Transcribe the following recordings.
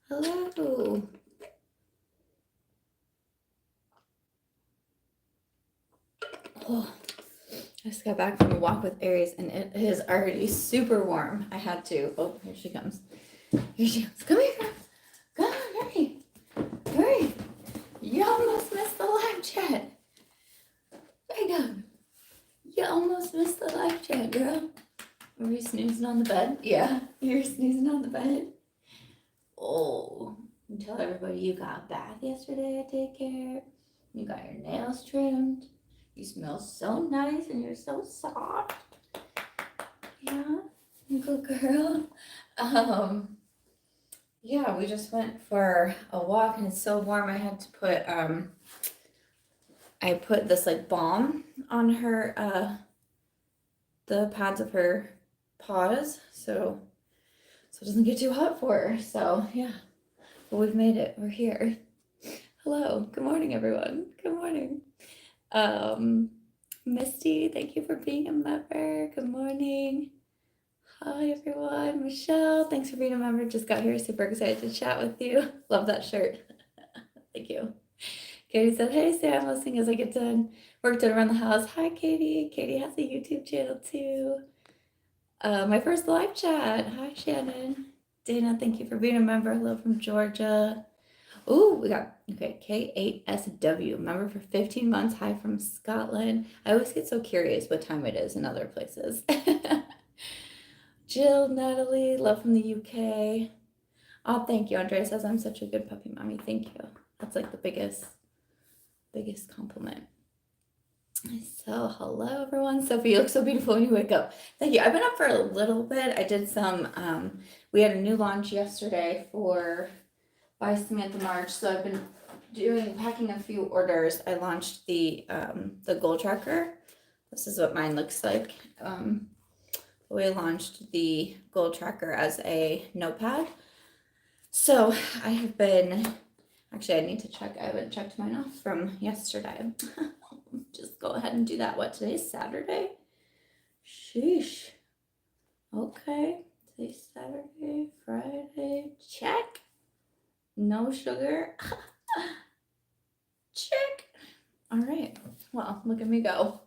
Hello. Oh, I just got back from a walk with Aries and it is already super warm. I had to. Oh, here she comes. Here she comes. Come here. Come on, hurry. Hurry. You almost missed the live chat. Wake up. You almost missed the live chat, girl. Were you snoozing on the bed? Yeah, you're snoozing on the bed. Oh, and tell everybody you got a bath yesterday to take care. You got your nails trimmed. You smell so nice and you're so soft. Yeah, good girl. Yeah, we just went for a walk and it's so warm. I had to put I put this like balm on her the pads of her paws so it doesn't get too hot for her. So yeah, but we've made it. We're here. Hello. Good morning, everyone. Good morning. Misty, thank you for being a member. Good morning. Hi, everyone. Michelle, thanks for being a member. Just got here. Super excited to chat with you. Love that shirt. Thank you. Katie said, hey, Sam, listening as I get done. Work done around the house. Hi, Katie. Katie has a YouTube channel, too. My first live chat. Hi, Shannon. Dana, thank you for being a member. Hello from Georgia. Oh, we got, okay, K8SW, member for 15 months. Hi from Scotland. I always get so curious what time it is in other places. Jill, Natalie, love from the UK. Oh, thank you. Andrea says I'm such a good puppy mommy. Thank you. That's like the biggest compliment. So hello everyone. Sophie, you look so beautiful when you wake up. Thank you. I've been up for a little bit. I did some, we had a new launch yesterday for BY SAMANTHA MARCH. So I've been packing a few orders. I launched the goal tracker. This is what mine looks like. We launched the goal tracker as a notepad. So I have been, actually I need to check, I haven't checked mine off from yesterday. Just go ahead and do that. What, today's Saturday? Sheesh. Okay, today's Saturday, Friday, check. No sugar. Check. All right, well, look at me go.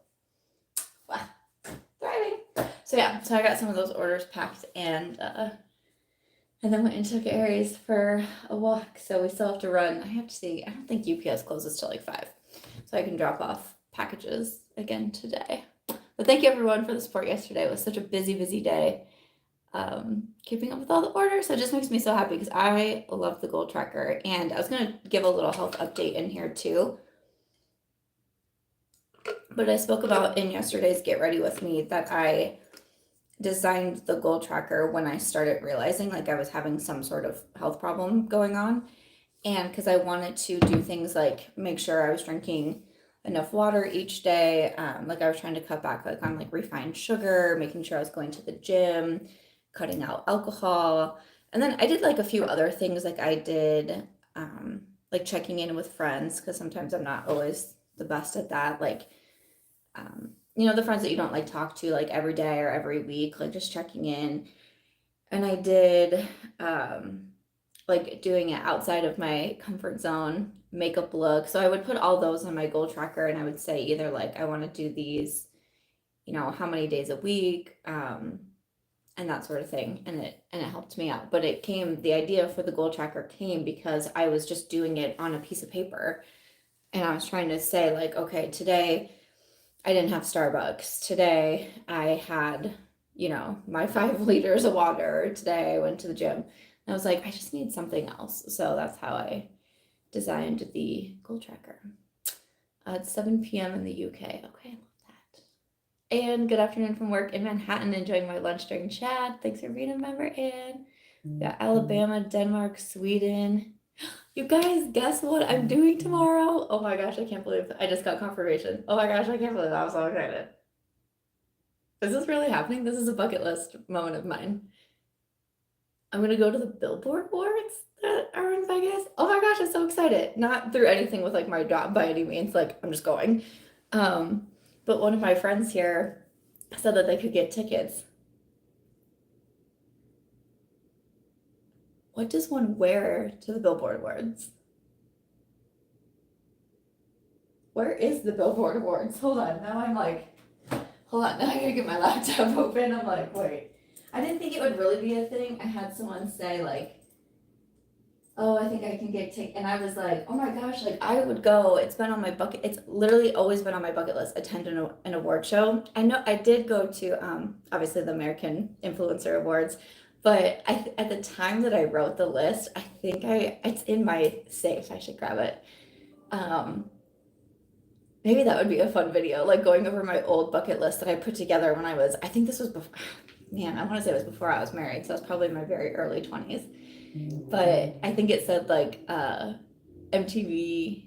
Wow, thriving. So yeah, so I got some of those orders packed and then went and took Aries for a walk. So we still have to run. I have to see, I don't think UPS closes till like 5. So I can drop off packages again today. But thank you everyone for the support yesterday. It was such a busy day. Keeping up with all the orders. So it just makes me so happy because I love the goal tracker. And I was going to give a little health update in here too. But I spoke about in yesterday's Get Ready With Me that I designed the goal tracker when I started realizing like I was having some sort of health problem going on. And because I wanted to do things like make sure I was drinking enough water each day. Like I was trying to cut back like on like refined sugar, making sure I was going to the gym, cutting out alcohol. And then I did like a few other things. Like I did like checking in with friends because sometimes I'm not always the best at that. Like you know, the friends that you don't like talk to like every day or every week, like just checking in. And I did like doing it outside of my comfort zone, makeup look. So I would put all those on my goal tracker and I would say either like I want to do these, you know, how many days a week, and that sort of thing. And it helped me out. But the idea for the goal tracker came because I was just doing it on a piece of paper. And I was trying to say like, okay, today I didn't have Starbucks. Today I had, you know, my 5 liters of water. Today I went to the gym. And I was like, I just need something else. So that's how I designed the goal tracker. It's 7 p.m. in the UK. Okay, I love that. And good afternoon from work in Manhattan, enjoying my lunch during chat. Thanks for being a member, Anne. We got Alabama, Denmark, Sweden. You guys, guess what I'm doing tomorrow? Oh my gosh, I can't believe I just got confirmation. Oh my gosh, I can't believe that. I'm so excited. Is this really happening? This is a bucket list moment of mine. I'm gonna go to the Billboard Awards that are in Vegas. Oh my gosh, I'm so excited. Not through anything with like my job by any means, like I'm just going. But one of my friends here said that they could get tickets. What does one wear to the Billboard Awards? Where is the Billboard Awards? Hold on, now I'm like, hold on, now I gotta get my laptop open. I'm like, wait. I didn't think it would really be a thing. I had someone say like, oh, I think I can get tickets. And I was like, oh my gosh, like I would go. It's been on my bucket. It's literally always been on my bucket list, attend an award show. I know I did go to, obviously the American Influencer Awards, but at the time that I wrote the list, I think it's in my safe. I should grab it. Maybe that would be a fun video, like going over my old bucket list that I put together when I think this was before, man, I want to say it was before I was married. So it was probably my very early 20s. But I think it said like MTV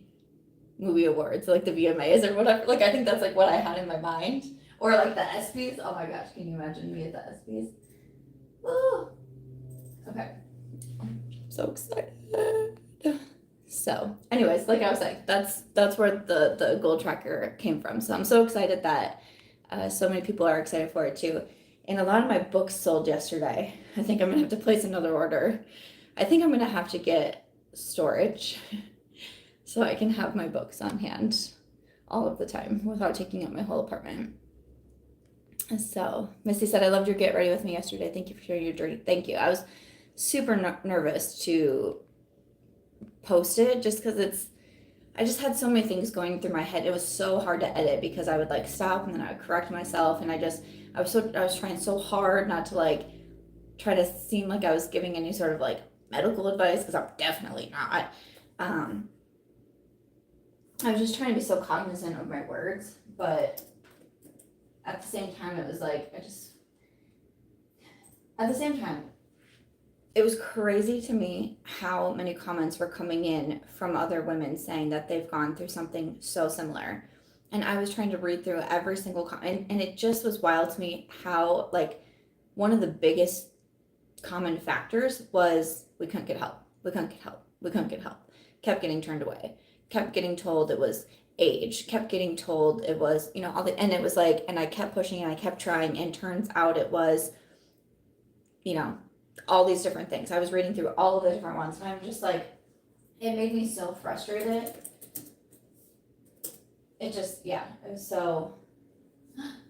Movie Awards, like the VMAs or whatever. Like I think that's like what I had in my mind. Or like the ESPYs. Oh my gosh, can you imagine me at the ESPYs? Oh. Okay. So excited. So anyways, like I was saying, that's where the goal tracker came from. So I'm so excited that so many people are excited for it too. And a lot of my books sold yesterday. I think I'm gonna have to place another order. I think I'm gonna have to get storage so I can have my books on hand all of the time without taking up my whole apartment. So Misty said, I loved your get ready with me yesterday. Thank you for sharing your journey. Thank you. I was super nervous to post it just because I just had so many things going through my head. It was so hard to edit because I would like stop and then I would correct myself, and I was trying so hard not to like try to seem like I was giving any sort of like medical advice, because I'm definitely not. I was just trying to be so cognizant of my words, but at the same time it was like it was crazy to me how many comments were coming in from other women saying that they've gone through something so similar. And I was trying to read through every single comment, and it just was wild to me how, like, one of the biggest common factors was we couldn't get help. We couldn't get help. We couldn't get help. Kept getting turned away. Kept getting told it was age. Kept getting told it was, and it was like, and I kept pushing and I kept trying, and turns out it was, all these different things. I was reading through all of the different ones, and I'm just like, it made me so frustrated. It just, it was so,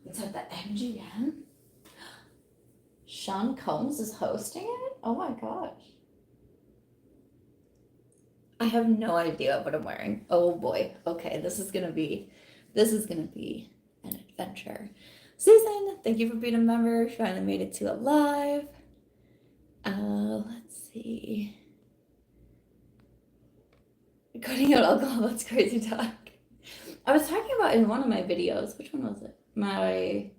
it's at the MGM? Sean Combs is hosting it? Oh my gosh. I have no idea what I'm wearing. Oh boy. Okay, this is gonna be an adventure. Susan, thank you for being a member. Finally made it to it live. Let's see. Cutting out alcohol, that's crazy talk. I was talking about in one of my videos, which one was it? I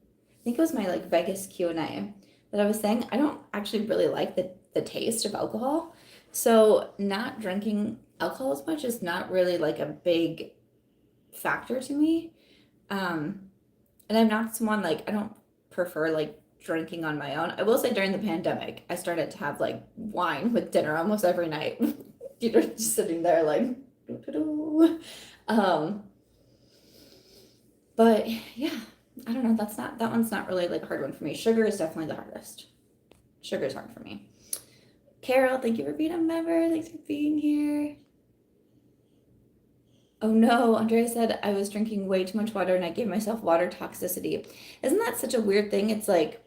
think it was my like Vegas Q&A, that I was saying I don't actually really like the taste of alcohol. So not drinking alcohol as much is not really like a big factor to me. And I'm not someone like, I don't prefer like drinking on my own. I will say during the pandemic, I started to have like wine with dinner almost every night. Just sitting there like, but yeah, I don't know. That one's not really like a hard one for me. Sugar is definitely the hardest. Sugar is hard for me. Carol, thank you for being a member. Thanks for being here. Oh no, Andrea said I was drinking way too much water and I gave myself water toxicity. Isn't that such a weird thing? It's like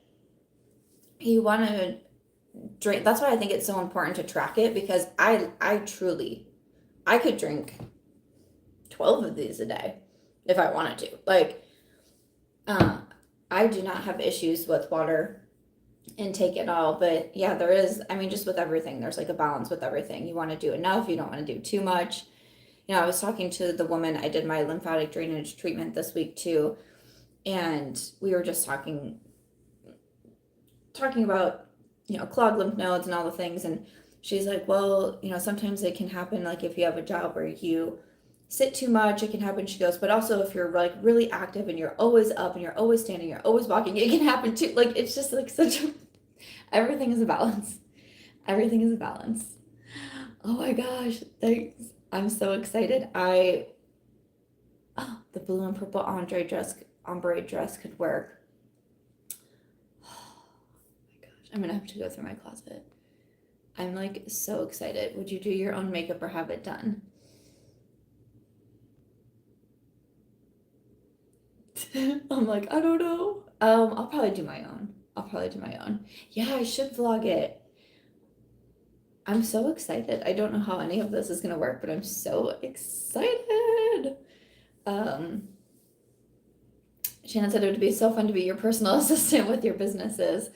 you want to drink. That's why I think it's so important to track it, because I truly, I could drink 12 of these a day if I wanted to. Like, I do not have issues with water intake at all, but yeah, there is, I mean, just with everything, there's like a balance with everything. You want to do enough, you don't want to do too much. I was talking to the woman, I did my lymphatic drainage treatment this week too, and we were just talking about, clogged lymph nodes and all the things, and she's like, well, sometimes it can happen, like if you have a job where you sit too much, it can happen. She goes, but also if you're like really active and you're always up and you're always standing, you're always walking, it can happen too. Like, it's just like everything is a balance. Everything is a balance. Oh my gosh, thanks. I'm so excited. The blue and purple ombre dress could work. Oh my gosh, I'm gonna have to go through my closet. I'm like so excited. Would you do your own makeup or have it done? I'm like, I don't know. I'll probably do my own. Yeah, I should vlog it. I'm so excited. I don't know how any of this is gonna work, but I'm so excited. Um, Shannon said it would be so fun to be your personal assistant with your businesses.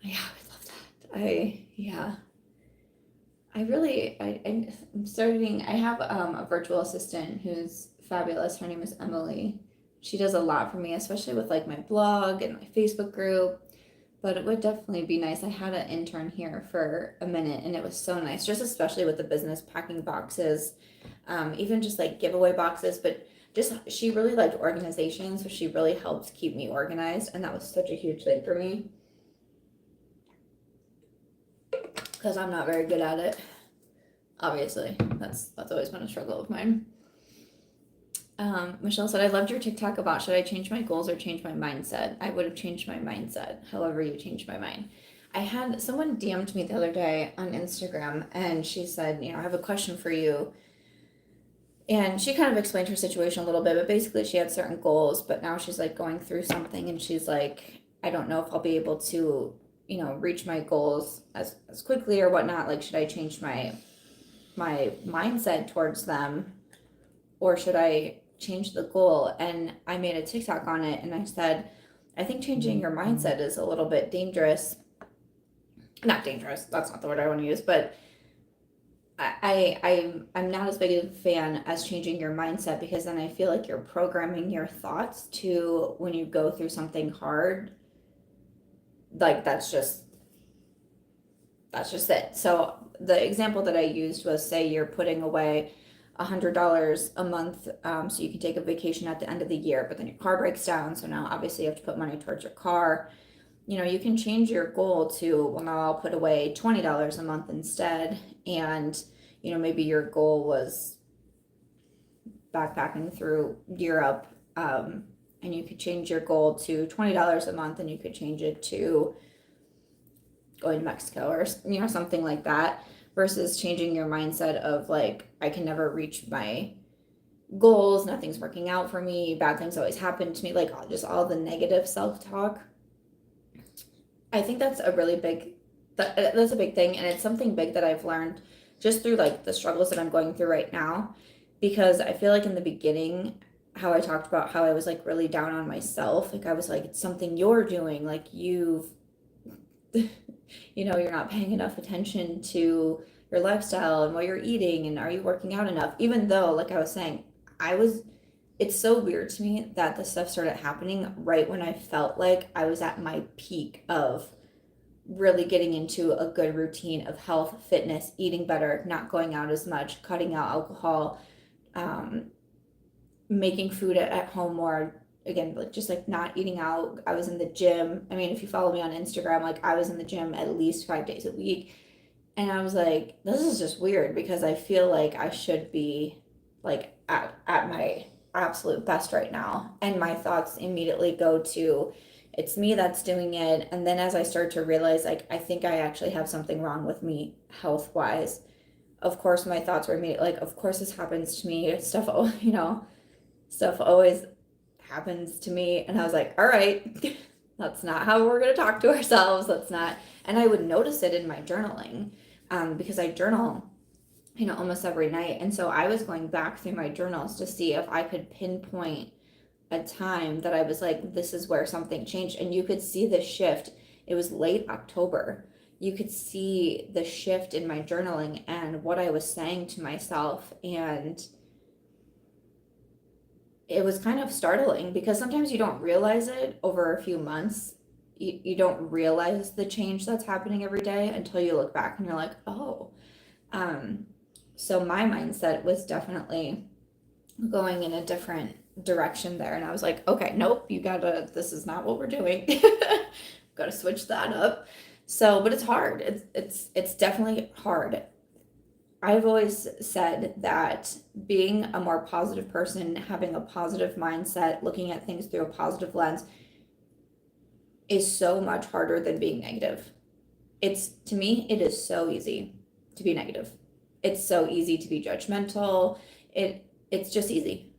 Yeah, I would love that. I'm starting, I have a virtual assistant who's fabulous. Her name is Emily. She does a lot for me, especially with like my blog and my Facebook group. But it would definitely be nice. I had an intern here for a minute and it was so nice, just especially with the business packing boxes, even just like giveaway boxes. But just she really liked organization, so she really helped keep me organized. And that was such a huge thing for me because I'm not very good at it. Obviously, that's always been a struggle of mine. Michelle said, I loved your TikTok about should I change my goals or change my mindset? I would have changed my mindset, however you changed my mind. I had someone DM'd me the other day on Instagram and she said, I have a question for you. And she kind of explained her situation a little bit, but basically she had certain goals, but now she's like going through something and she's like, I don't know if I'll be able to, reach my goals as quickly or whatnot. Like, should I change my mindset towards them or should I change the goal? And I made a TikTok on it and I said, I think changing your mindset is a little bit dangerous. Not dangerous, that's not the word I want to use, but I'm not as big a fan as changing your mindset because then I feel like you're programming your thoughts to when you go through something hard. Like that's just it. So the example that I used was, say you're putting away $100 a month, so you can take a vacation at the end of the year, but then your car breaks down, so now obviously you have to put money towards your car. You can change your goal to, well, now I'll put away $20 a month instead, and maybe your goal was backpacking through Europe, and you could change your goal to $20 a month, and you could change it to going to Mexico or something like that, versus changing your mindset of like, I can never reach my goals, nothing's working out for me, bad things always happen to me, like just all the negative self-talk. I think that's a really big that's a big thing, and it's something big that I've learned just through like the struggles that I'm going through right now, because I feel like in the beginning, how I talked about how I was like really down on myself, like I was like, it's something you're doing, like you've you're not paying enough attention to your lifestyle and what you're eating, and are you working out enough, even though, like I was saying, it's so weird to me that this stuff started happening right when I felt like I was at my peak of really getting into a good routine of health, fitness, eating better, not going out as much, cutting out alcohol, making food at home more. Again, like just like not eating out. I was in the gym. I mean, if you follow me on Instagram, like I was in the gym at least 5 days a week. And I was like, this is just weird because I feel like I should be like at my absolute best right now. And my thoughts immediately go to, it's me that's doing it. And then as I start to realize, like, I think I actually have something wrong with me health wise. Of course, my thoughts were immediately like, of course this happens to me. Stuff always happens to me. And I was like, all right, that's not how we're going to talk to ourselves. That's not. And I would notice it in my journaling, because I journal, almost every night. And so I was going back through my journals to see if I could pinpoint a time that I was like, this is where something changed. And you could see the shift. It was late October. You could see the shift in my journaling and what I was saying to myself. And it was kind of startling because sometimes you don't realize it over a few months. You don't realize the change that's happening every day until you look back and you're like, oh. So my mindset was definitely going in a different direction there. And I was like, okay, nope, this is not what we're doing. Gotta switch that up. So, but it's hard. It's definitely hard. I've always said that being a more positive person, having a positive mindset, looking at things through a positive lens is so much harder than being negative. to me, it is so easy to be negative. It's so easy to be judgmental. It's just easy.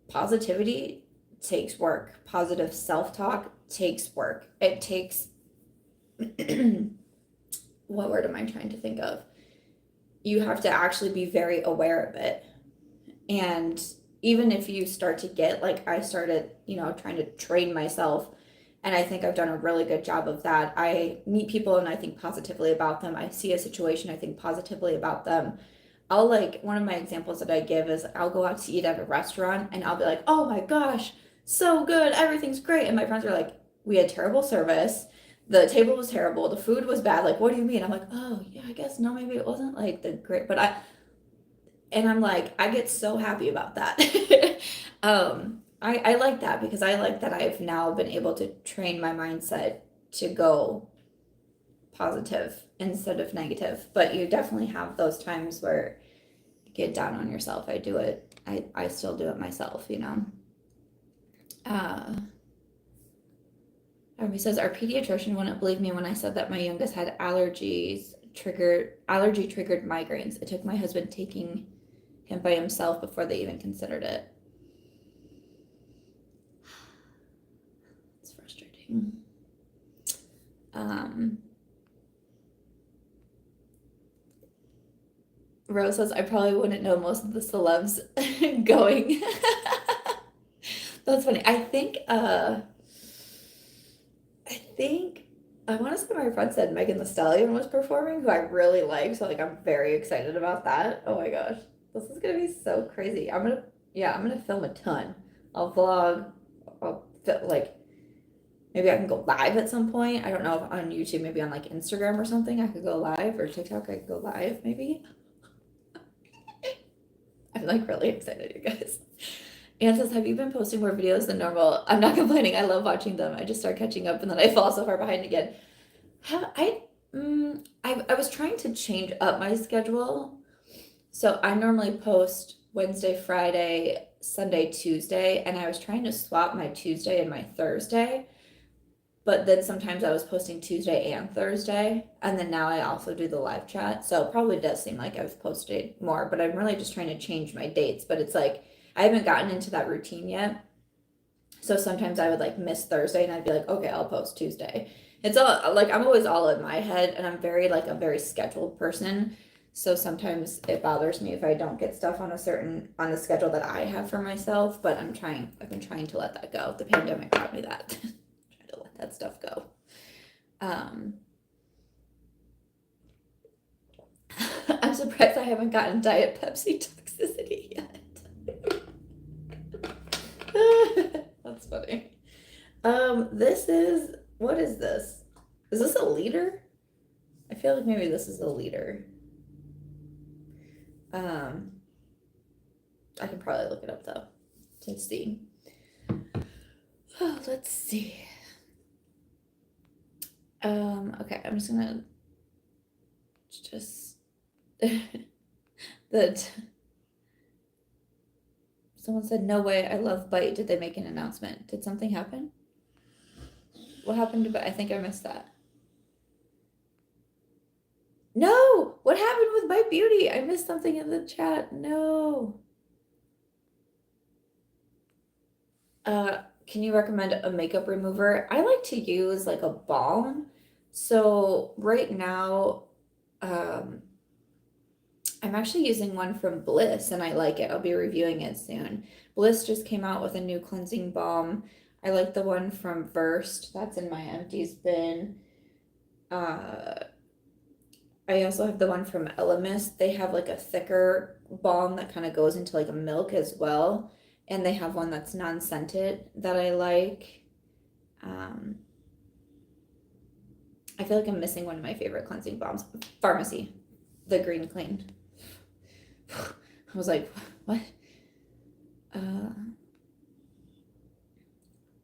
Positivity takes work. Positive self-talk takes work. It takes what word am I trying to think of? You have to actually be very aware of it. And even if you start to get, like, I started, trying to train myself, and I think I've done a really good job of that. I meet people and I think positively about them. I see a situation, I think positively about them. One of my examples that I give is I'll go out to eat at a restaurant and I'll be like, oh my gosh, so good, everything's great. And my friends are like, we had terrible service. The table was terrible. The food was bad. Like, what do you mean? I'm like, oh yeah, I guess no, maybe it wasn't like the great, I'm like, I get so happy about that. I like that because I like that I've now been able to train my mindset to go positive instead of negative. But you definitely have those times where you get down on yourself. I do it. I still do it myself, Army says our pediatrician wouldn't believe me when I said that my youngest had allergy triggered migraines. It took my husband taking him by himself before they even considered it. It's frustrating. Rose says I probably wouldn't know most of the celebs going. That's funny. I think I want to say my friend said Megan Thee Stallion was performing, who I really like. So like I'm very excited about that. Oh my gosh, this is gonna be so crazy. I'm gonna film a ton. I'll vlog. Maybe I can go live at some point. I don't know if on YouTube, maybe on like Instagram or something. I could go live, or TikTok. I could go live maybe. I'm like really excited, you guys. Anne says, have you been posting more videos than normal? I'm not complaining. I love watching them. I just start catching up and then I fall so far behind again. I was trying to change up my schedule. So I normally post Wednesday, Friday, Sunday, Tuesday, and I was trying to swap my Tuesday and my Thursday. But then sometimes I was posting Tuesday and Thursday, and then now I also do the live chat. So it probably does seem like I've posted more, but I'm really just trying to change my dates. But it's like I haven't gotten into that routine yet. So sometimes I would like miss Thursday and I'd be like, okay, I'll post Tuesday. It's all like I'm always all in my head, and I'm very like a very scheduled person. So sometimes it bothers me if I don't get stuff on the schedule that I have for myself, but I've been trying to let that go. The pandemic taught me that. Trying to let that stuff go. I'm surprised I haven't gotten Diet Pepsi toxicity yet. That's funny. What is this? Is this a liter? I feel like maybe this is a liter. I can probably look it up though to see. Oh, let's see. Okay, I'm just gonna someone said, no way, I love Bite. Did they make an announcement? Did something happen? What happened to Bite? I think I missed that. No! What happened with Bite Beauty? I missed something in the chat. No. Can you recommend a makeup remover? I like to use like a balm. So right now, I'm actually using one from Bliss and I like it. I'll be reviewing it soon. Bliss just came out with a new cleansing balm. I like the one from Versed. That's in my empties bin. I also have the one from Elemis. They have like a thicker balm that kind of goes into like a milk as well. And they have one that's non-scented that I like. I feel like I'm missing one of my favorite cleansing balms. Farmacy, the green clean. I was like, what?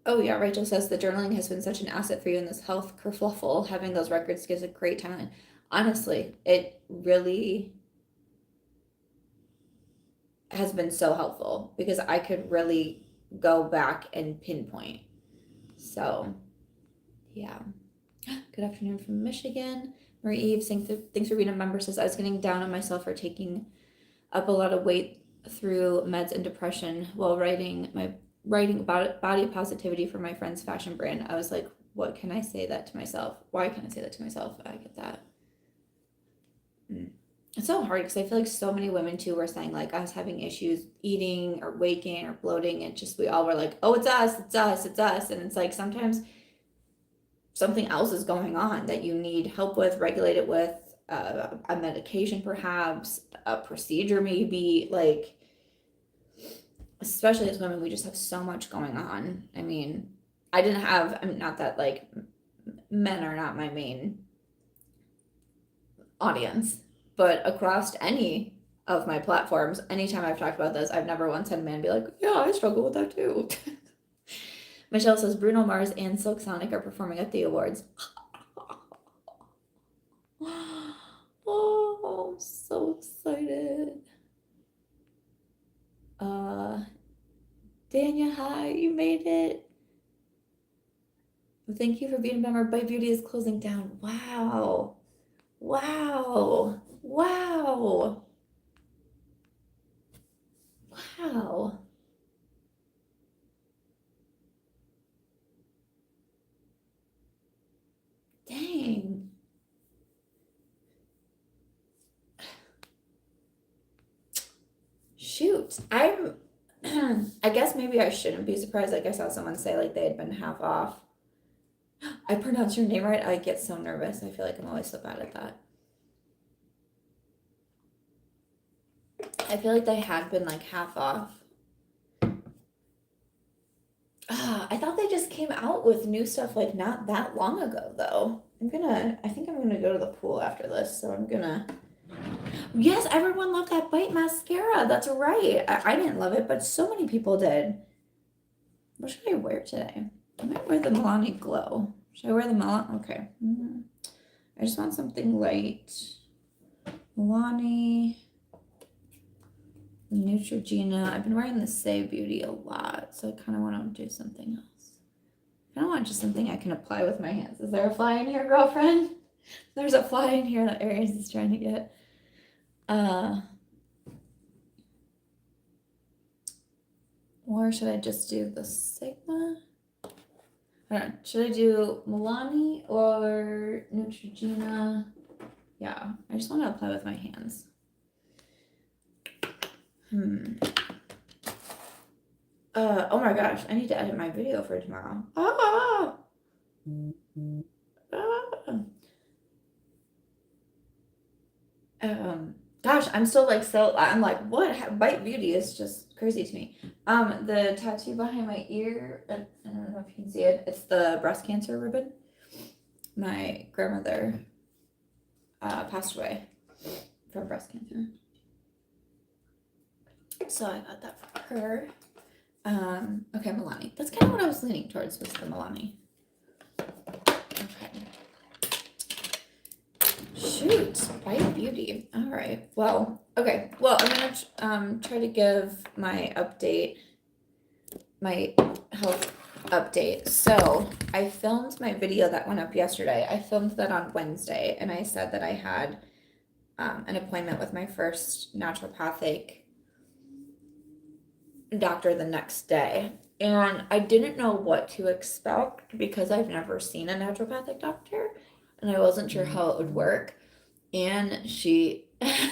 Oh yeah, Rachel says the journaling has been such an asset for you in this health kerfluffle. Having those records gives a great timeline. Honestly, it really has been so helpful because I could really go back and pinpoint. So, yeah. Good afternoon from Michigan. Marie Eve, thanks for being a member. Says I was getting down on myself for taking up a lot of weight through meds and depression while writing about body positivity for my friend's fashion brand. I was like, what can I say that to myself? Why can I say that to myself? I get that. It's so hard because I feel like so many women too were saying like us having issues eating or weight gain or bloating, and just we all were like, oh, it's us, it's us, it's us. And it's like sometimes something else is going on that you need help with, regulate it with, a medication perhaps, a procedure maybe, like, especially as women, we just have so much going on. I mean, not that like men are not my main audience, but across any of my platforms, anytime I've talked about this, I've never once had a man be like, yeah, I struggle with that too. Michelle says Bruno Mars and Silk Sonic are performing at the awards. Oh, I'm so excited. Dania, hi, you made it. Thank you for being a member. Bite Beauty is closing down. Wow. Wow. Wow. Wow. Dang. Shoot. I guess maybe I shouldn't be surprised. Like I saw someone say like they had been half off. I pronounced your name right. I get so nervous. I feel like I'm always so bad at that. I feel like they had been like half off. I thought they just came out with new stuff like not that long ago though. I think I'm gonna go to the pool after this, so I'm gonna. Yes, everyone loved that Bite mascara. That's right. I didn't love it, but so many people did. What should I wear today? I might wear the Milani Glow. Should I wear the Milani? Okay. I just want something light. Milani. Neutrogena. I've been wearing the Say Beauty a lot, so I kind of want to do something else. I don't want just something I can apply with my hands. Is there a fly in here, girlfriend? There's a fly in here that Aries is trying to get. Or should I just do the Sigma? I don't know. Should I do Milani or Neutrogena? Yeah, I just want to apply with my hands. Oh my gosh, I need to edit my video for tomorrow. Gosh, I'm still like I'm like, what? Bite Beauty is just crazy to me. The tattoo behind my ear, I don't know if you can see it. It's the breast cancer ribbon. My grandmother passed away from breast cancer. So I got that for her. Okay, Milani. That's kind of what I was leaning towards, was the Milani. Okay. Shoot, Bite Beauty. All right. Well, okay. Well, I'm gonna try to give my health update. So I filmed my video that went up yesterday. I filmed that on Wednesday, and I said that I had an appointment with my first naturopathic doctor the next day. And I didn't know what to expect because I've never seen a naturopathic doctor, and I wasn't sure how it would work. And she, my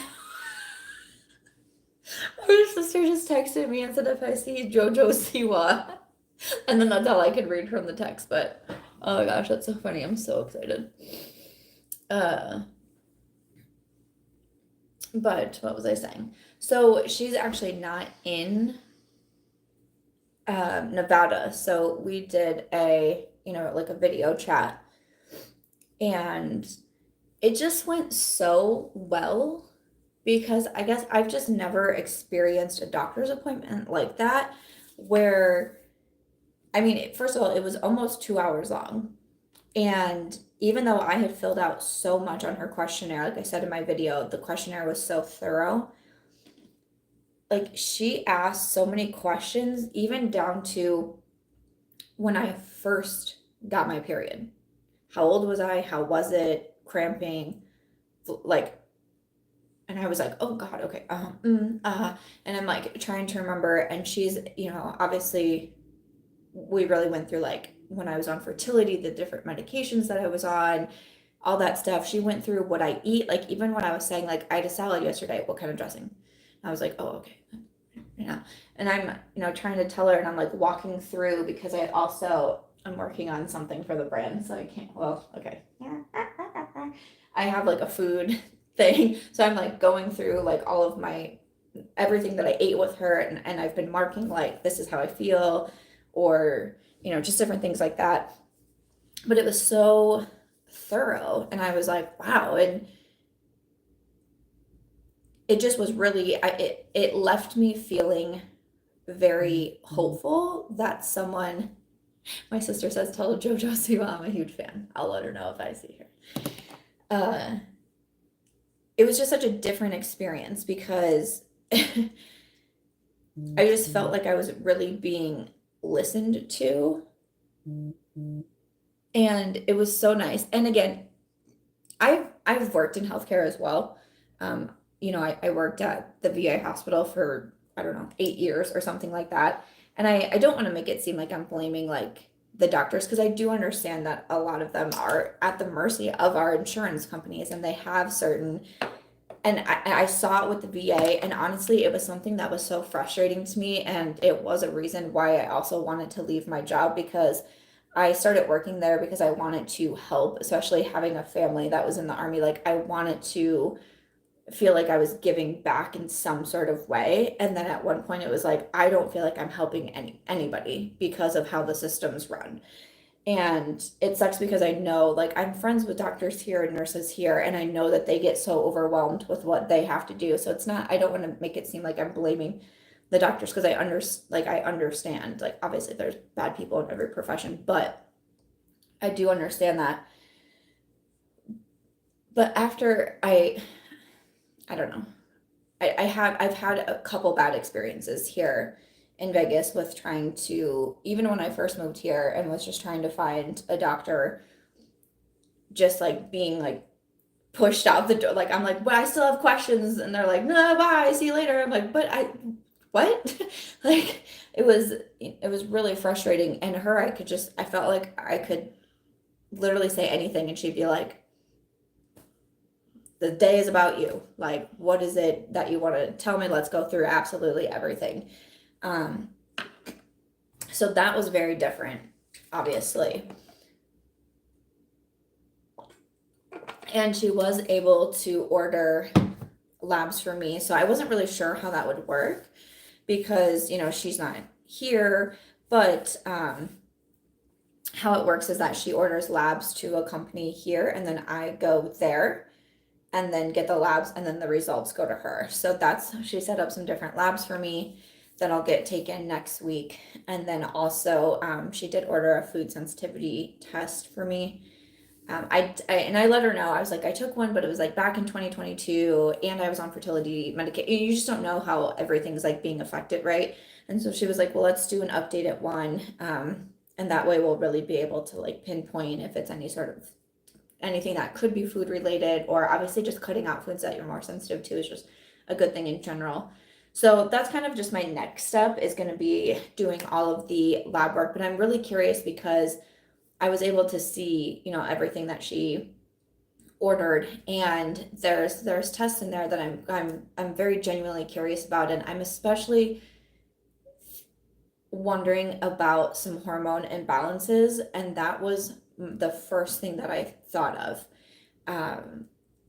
sister just texted me and said if I see Jojo Siwa, and then that's all I could read from the text. But oh my gosh, that's so funny. I'm so excited. But what was I saying? So she's actually not in Nevada. So we did like a video chat, and it just went so well because I guess I've just never experienced a doctor's appointment like that where, I mean, first of all, it was almost 2 hours long. And even though I had filled out so much on her questionnaire, like I said in my video, the questionnaire was so thorough. Like she asked so many questions, even down to when I first got my period. how old was I? How was it? Cramping? Like, and I was like, oh God, okay. And I'm like trying to remember. And she's, obviously we really went through like when I was on fertility, the different medications that I was on, all that stuff. She went through what I eat. Like even when I was saying like I had a salad yesterday, what kind of dressing? I was like, oh, okay. Yeah. And I'm, trying to tell her and I'm like walking through because I'm working on something for the brand. So I can't, well, okay. I have like a food thing. So I'm like going through like all of everything that I ate with her. And I've been marking like, this is how I feel, or, just different things like that. But it was so thorough. And I was like, wow. And it just was really, it left me feeling very hopeful that someone, my sister says, tell JoJo Siwa I'm a huge fan. I'll let her know if I see her. It was just such a different experience because I just felt like I was really being listened to. And it was so nice. And again, I've worked in healthcare as well. I worked at the VA hospital for, I don't know, 8 years or something like that. And I don't want to make it seem like I'm blaming like the doctors, because I do understand that a lot of them are at the mercy of our insurance companies and they have certain, and I saw it with the VA, and honestly, it was something that was so frustrating to me. And it was a reason why I also wanted to leave my job, because I started working there because I wanted to help, especially having a family that was in the Army. Like I wanted to feel like I was giving back in some sort of way. And then at one point it was like, I don't feel like I'm helping anybody because of how the systems run. And it sucks because I know, like, I'm friends with doctors here and nurses here, and I know that they get so overwhelmed with what they have to do. So it's not, I don't want to make it seem like I'm blaming the doctors, because I understand, like, obviously there's bad people in every profession, but I do understand that. But after I don't know. I've had a couple bad experiences here in Vegas with trying to, even when I first moved here and was just trying to find a doctor, just like being like pushed out the door. Like I'm like, but I still have questions, and they're like, no, bye, see you later. I'm like, but what? Like it was really frustrating. And I felt like I could literally say anything and she'd be like, the day is about you. Like, what is it that you want to tell me? Let's go through absolutely everything. So that was very different, obviously. And she was able to order labs for me. So I wasn't really sure how that would work because, she's not here. But how it works is that she orders labs to a company here, and then I go there and then get the labs, and then the results go to her. So she set up some different labs for me that I'll get taken next week. And then also she did order a food sensitivity test for me. I let her know, I was like, I took one, but it was like back in 2022 and I was on fertility medication. You just don't know how everything's like being affected, right? And so she was like, well, let's do an updated one. And that way we'll really be able to like pinpoint if it's anything that could be food related, or obviously just cutting out foods that you're more sensitive to is just a good thing in general. So that's kind of just my next step, is going to be doing all of the lab work. But I'm really curious because I was able to see, everything that she ordered, and there's tests in there that I'm very genuinely curious about, and I'm especially wondering about some hormone imbalances, and that was the first thing that I thought of.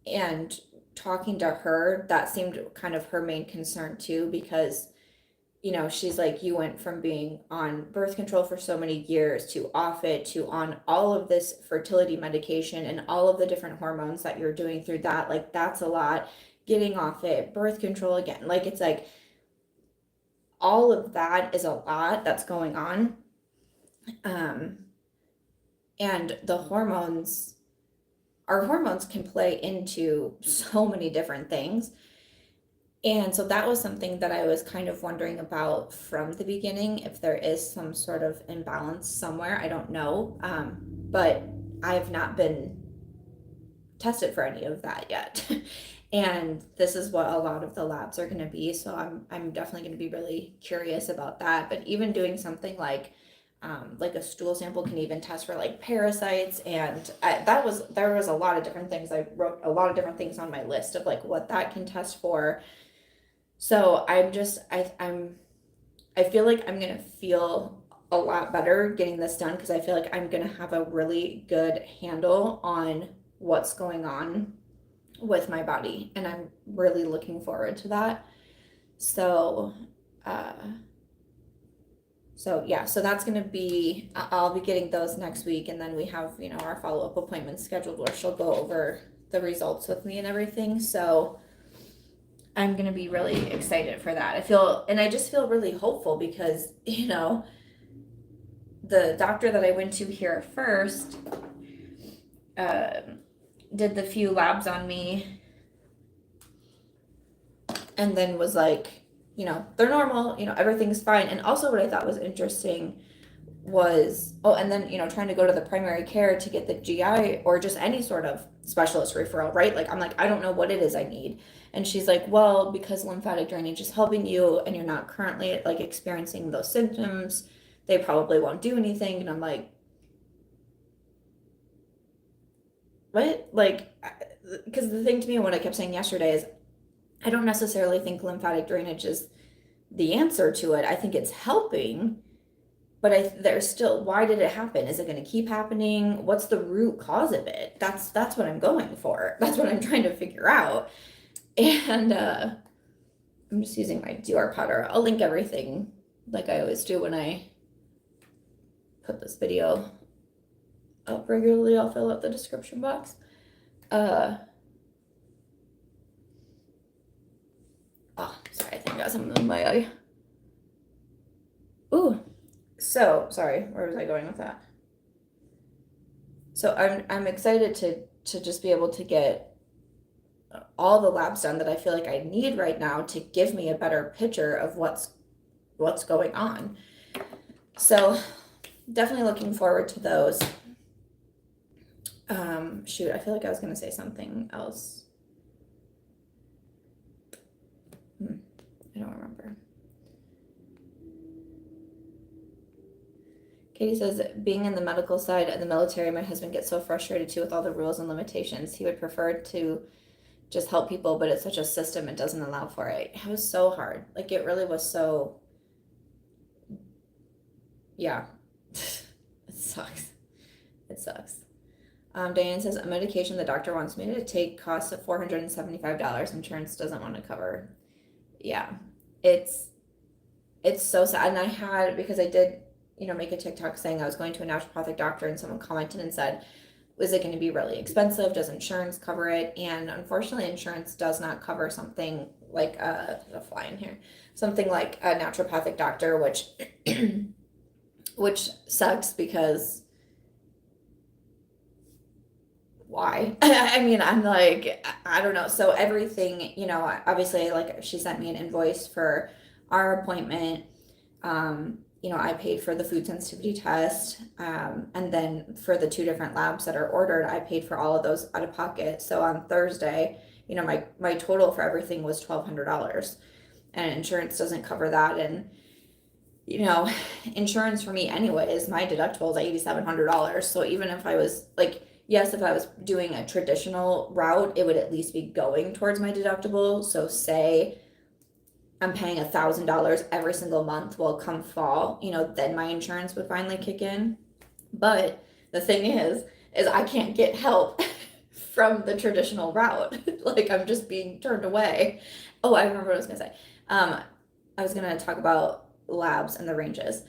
And talking to her, that seemed kind of her main concern too, because she's like, you went from being on birth control for so many years to off it to on all of this fertility medication and all of the different hormones that you're doing through that. Like, that's a lot. Getting off it, birth control again. Like, it's like all of that is a lot that's going on. And our hormones can play into so many different things. And so that was something that I was kind of wondering about from the beginning, if there is some sort of imbalance somewhere. I don't know. But I've not been tested for any of that yet. And this is what a lot of the labs are going to be. So I'm definitely going to be really curious about that. But even doing something like a stool sample can even test for like parasites, and there was a lot of different things. I wrote a lot of different things on my list of like what that can test for. So I feel like I'm gonna feel a lot better getting this done, because I feel like I'm gonna have a really good handle on what's going on with my body, and I'm really looking forward to that. So yeah, so that's gonna be, I'll be getting those next week, and then we have, our follow-up appointments scheduled where she'll go over the results with me and everything. So I'm gonna be really excited for that. I just feel really hopeful because, the doctor that I went to here first did the few labs on me and then was like, they're normal, everything's fine. And also what I thought was interesting was, and then, trying to go to the primary care to get the GI or just any sort of specialist referral, right? Like, I'm like, I don't know what it is I need. And she's like, well, because lymphatic drainage is helping you and you're not currently like experiencing those symptoms, they probably won't do anything. And I'm like, what? Like, because the thing to me, what I kept saying yesterday is, I don't necessarily think lymphatic drainage is the answer to it. I think it's helping, but there's still, why did it happen? Is it going to keep happening? What's the root cause of it? That's what I'm going for. That's what I'm trying to figure out. And I'm just using my Dior powder. I'll link everything like I always do when I put this video up regularly. I'll fill out the description box. Sorry, I think I got something in my eye. Ooh, so sorry, where was I going with that? So I'm excited to just be able to get all the labs done that I feel like I need right now to give me a better picture of what's going on. So definitely looking forward to those. Shoot, I feel like I was gonna say something else. I don't remember. Katie says, being in the medical side of the military, my husband gets so frustrated too with all the rules and limitations. He would prefer to just help people, but it's such a system, it doesn't allow for it. It was so hard. Like, it really was so, yeah. It sucks. It sucks. Diane says, a medication the doctor wants me to take costs at $475. Insurance doesn't want to cover. Yeah, it's so sad. And I had, because I did, make a TikTok saying I was going to a naturopathic doctor, and someone commented and said, was it going to be really expensive? Does insurance cover it? And unfortunately, insurance does not cover something like a fly in here, something like a naturopathic doctor, which sucks, because why? I mean, I'm like, I don't know. So everything, obviously, like, she sent me an invoice for our appointment. I paid for the food sensitivity test. And then for the 2 different labs that are ordered, I paid for all of those out of pocket. So on Thursday, my total for everything was $1,200, and insurance doesn't cover that. And, insurance for me anyways, my deductible is $8,700. So even if I was like, yes, if I was doing a traditional route, it would at least be going towards my deductible. So say I'm paying $1,000 every single month, well, come fall, then my insurance would finally kick in. But the thing is I can't get help from the traditional route. Like, I'm just being turned away. Oh, I remember what I was gonna say. I was gonna talk about labs and the ranges.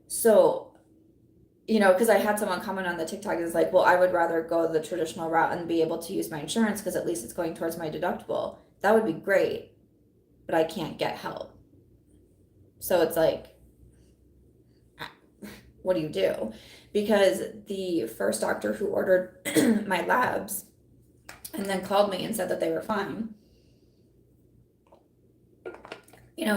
So, because I had someone comment on the TikTok, is like, well, I would rather go the traditional route and be able to use my insurance, because at least it's going towards my deductible. That would be great, but I can't get help. So it's like, what do you do? Because the first doctor who ordered my labs and then called me and said that they were fine,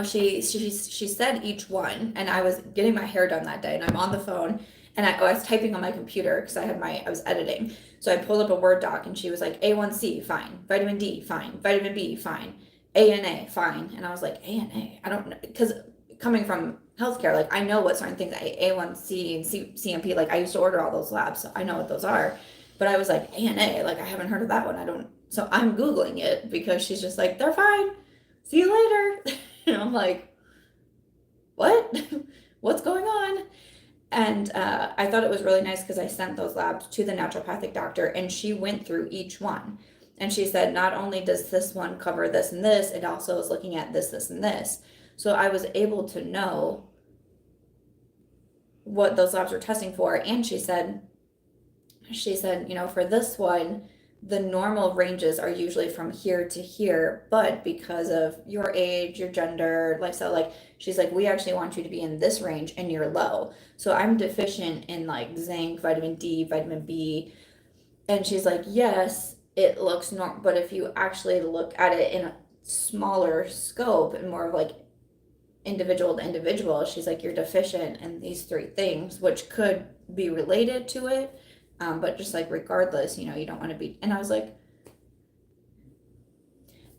she said each one, and I was getting my hair done that day, and I'm on the phone, And I was typing on my computer because I was editing. So I pulled up a Word doc and she was like, A1C, fine. Vitamin D, fine. Vitamin B, fine. ANA, fine. And I was like, ANA? I don't know. Because coming from healthcare, like I know what certain things, A1C and CMP, like I used to order all those labs, so I know what those are. But I was like, ANA, like I haven't heard of that one. I don't. So I'm Googling it because she's just like, they're fine. See you later. And I'm like, what? What's going on? And I thought it was really nice because I sent those labs to the naturopathic doctor and she went through each one. And she said, not only does this one cover this and this, it also is looking at this, this, and this. So I was able to know what those labs were testing for. And she said, for this one, the normal ranges are usually from here to here, but because of your age, your gender, lifestyle, like she's like, we actually want you to be in this range and you're low. So I'm deficient in like zinc, vitamin D, vitamin B. And she's like, yes, it looks normal, but if you actually look at it in a smaller scope and more of like individual to individual, she's like, you're deficient in these three things, which could be related to it. But just like regardless, you don't want to be. And I was like,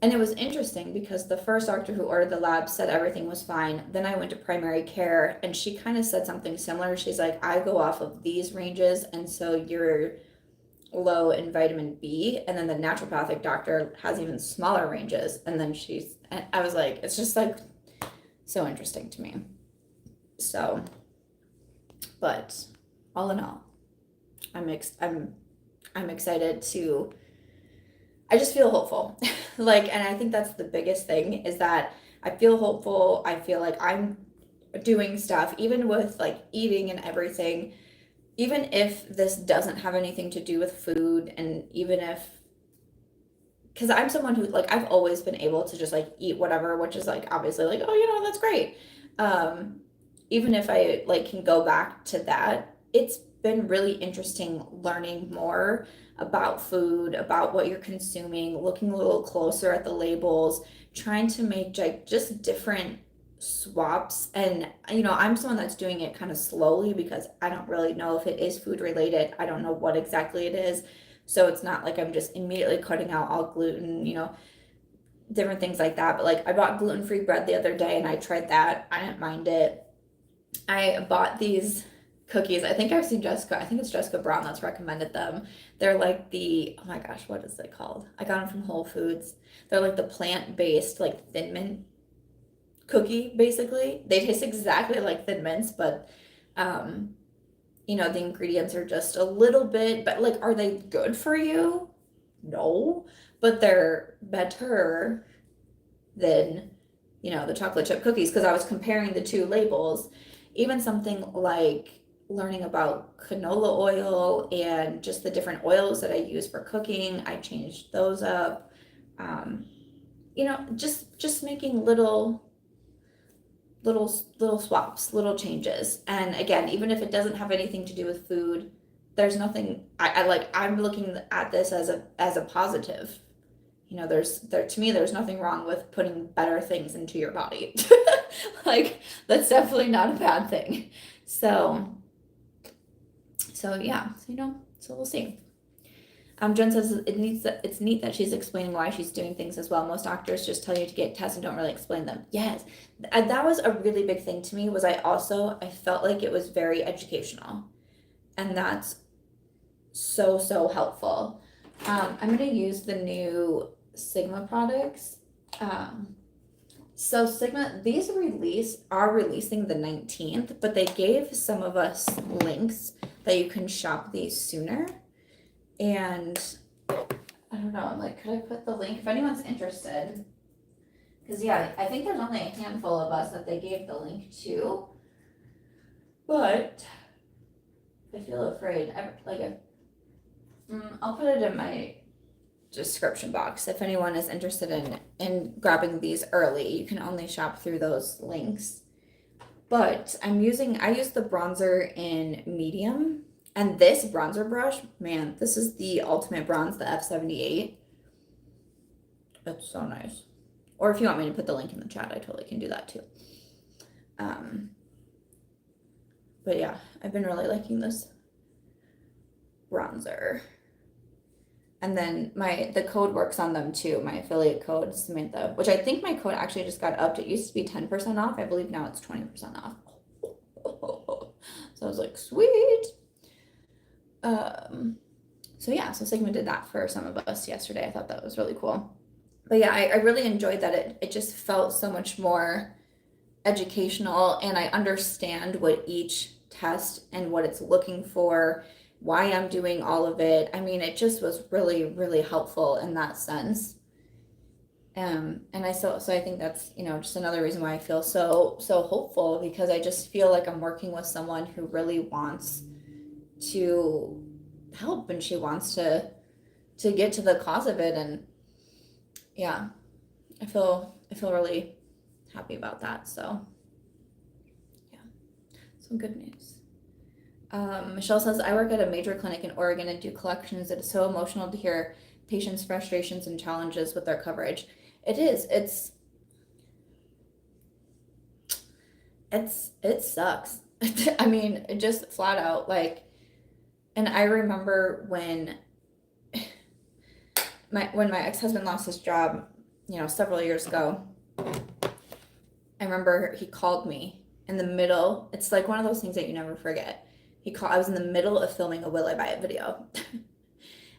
and it was interesting because the first doctor who ordered the lab said everything was fine. Then I went to primary care and she kind of said something similar. She's like, I go off of these ranges, and so you're low in vitamin B. And then the naturopathic doctor has even smaller ranges. And then I was like, it's just like so interesting to me. So, but all in all, I'm excited to, I just feel hopeful. Like, and I think that's the biggest thing is that I feel hopeful. I feel like I'm doing stuff, even with like eating and everything, even if this doesn't have anything to do with food, and even if, because I'm someone who, like, I've always been able to just like eat whatever, which is like obviously like, oh, that's great. Even if I like can go back to that, it's been really interesting learning more about food, about what you're consuming, looking a little closer at the labels, trying to make like just different swaps. And I'm someone that's doing it kind of slowly because I don't really know if it is food related. I don't know what exactly it is. So it's not like I'm just immediately cutting out all gluten, different things like that. But like I bought gluten-free bread the other day and I tried that. I didn't mind it. I bought these cookies. I think it's Jessica Brown that's recommended them. They're like oh my gosh, what is it called? I got them from Whole Foods. They're like the plant-based, like Thin Mint cookie, basically. They taste exactly like Thin Mints, but the ingredients are just a little bit, but like, are they good for you? No, but they're better than, the chocolate chip cookies, because I was comparing the two labels. Even something like learning about canola oil and just the different oils that I use for cooking, I changed those up. Just making little swaps, little changes. And again, even if it doesn't have anything to do with food, there's nothing, I'm looking at this as a positive. To me, there's nothing wrong with putting better things into your body. Like, that's definitely not a bad thing. So yeah, so we'll see. Jen says it's neat that she's explaining why she's doing things as well. Most doctors just tell you to get tests and don't really explain them. Yes, that was a really big thing to me. I felt like it was very educational, and that's so helpful. I'm gonna use the new Sigma products. So Sigma, these are releasing the 19th, but they gave some of us links that you can shop these sooner. And I don't know, I'm like, could I put the link if anyone's interested? Because yeah, I think there's only a handful of us that they gave the link to. But I feel afraid. I'll put it in my description box if anyone is interested in grabbing these early. You can only shop through those links. But I use the bronzer in medium. And this bronzer brush, man, this is the ultimate bronze, the F78. It's so nice. Or if you want me to put the link in the chat, I totally can do that too. But yeah, I've been really liking this bronzer. And then the code works on them too. My affiliate code, Samantha, which I think my code actually just got upped. It used to be 10% off. I believe now it's 20% off. So I was like, sweet. So yeah, so Sigma did that for some of us yesterday. I thought that was really cool. But yeah, I really enjoyed that. It just felt so much more educational, and I understand what each test and what it's looking for, why I'm doing all of it. I mean, it just was really, really helpful in that sense. And I think that's, just another reason why I feel so hopeful, because I just feel like I'm working with someone who really wants to help, and she wants to get to the cause of it. And yeah, I feel really happy about that. So yeah, some good news. Michelle says, I work at a major clinic in Oregon and do collections. It is so emotional to hear patients' frustrations and challenges with their coverage. It is. It sucks. I mean, just flat out, like, and I remember when my ex-husband lost his job, several years ago. I remember he called me in the middle. It's like one of those things that you never forget. I was in the middle of filming a Will I Buy It video.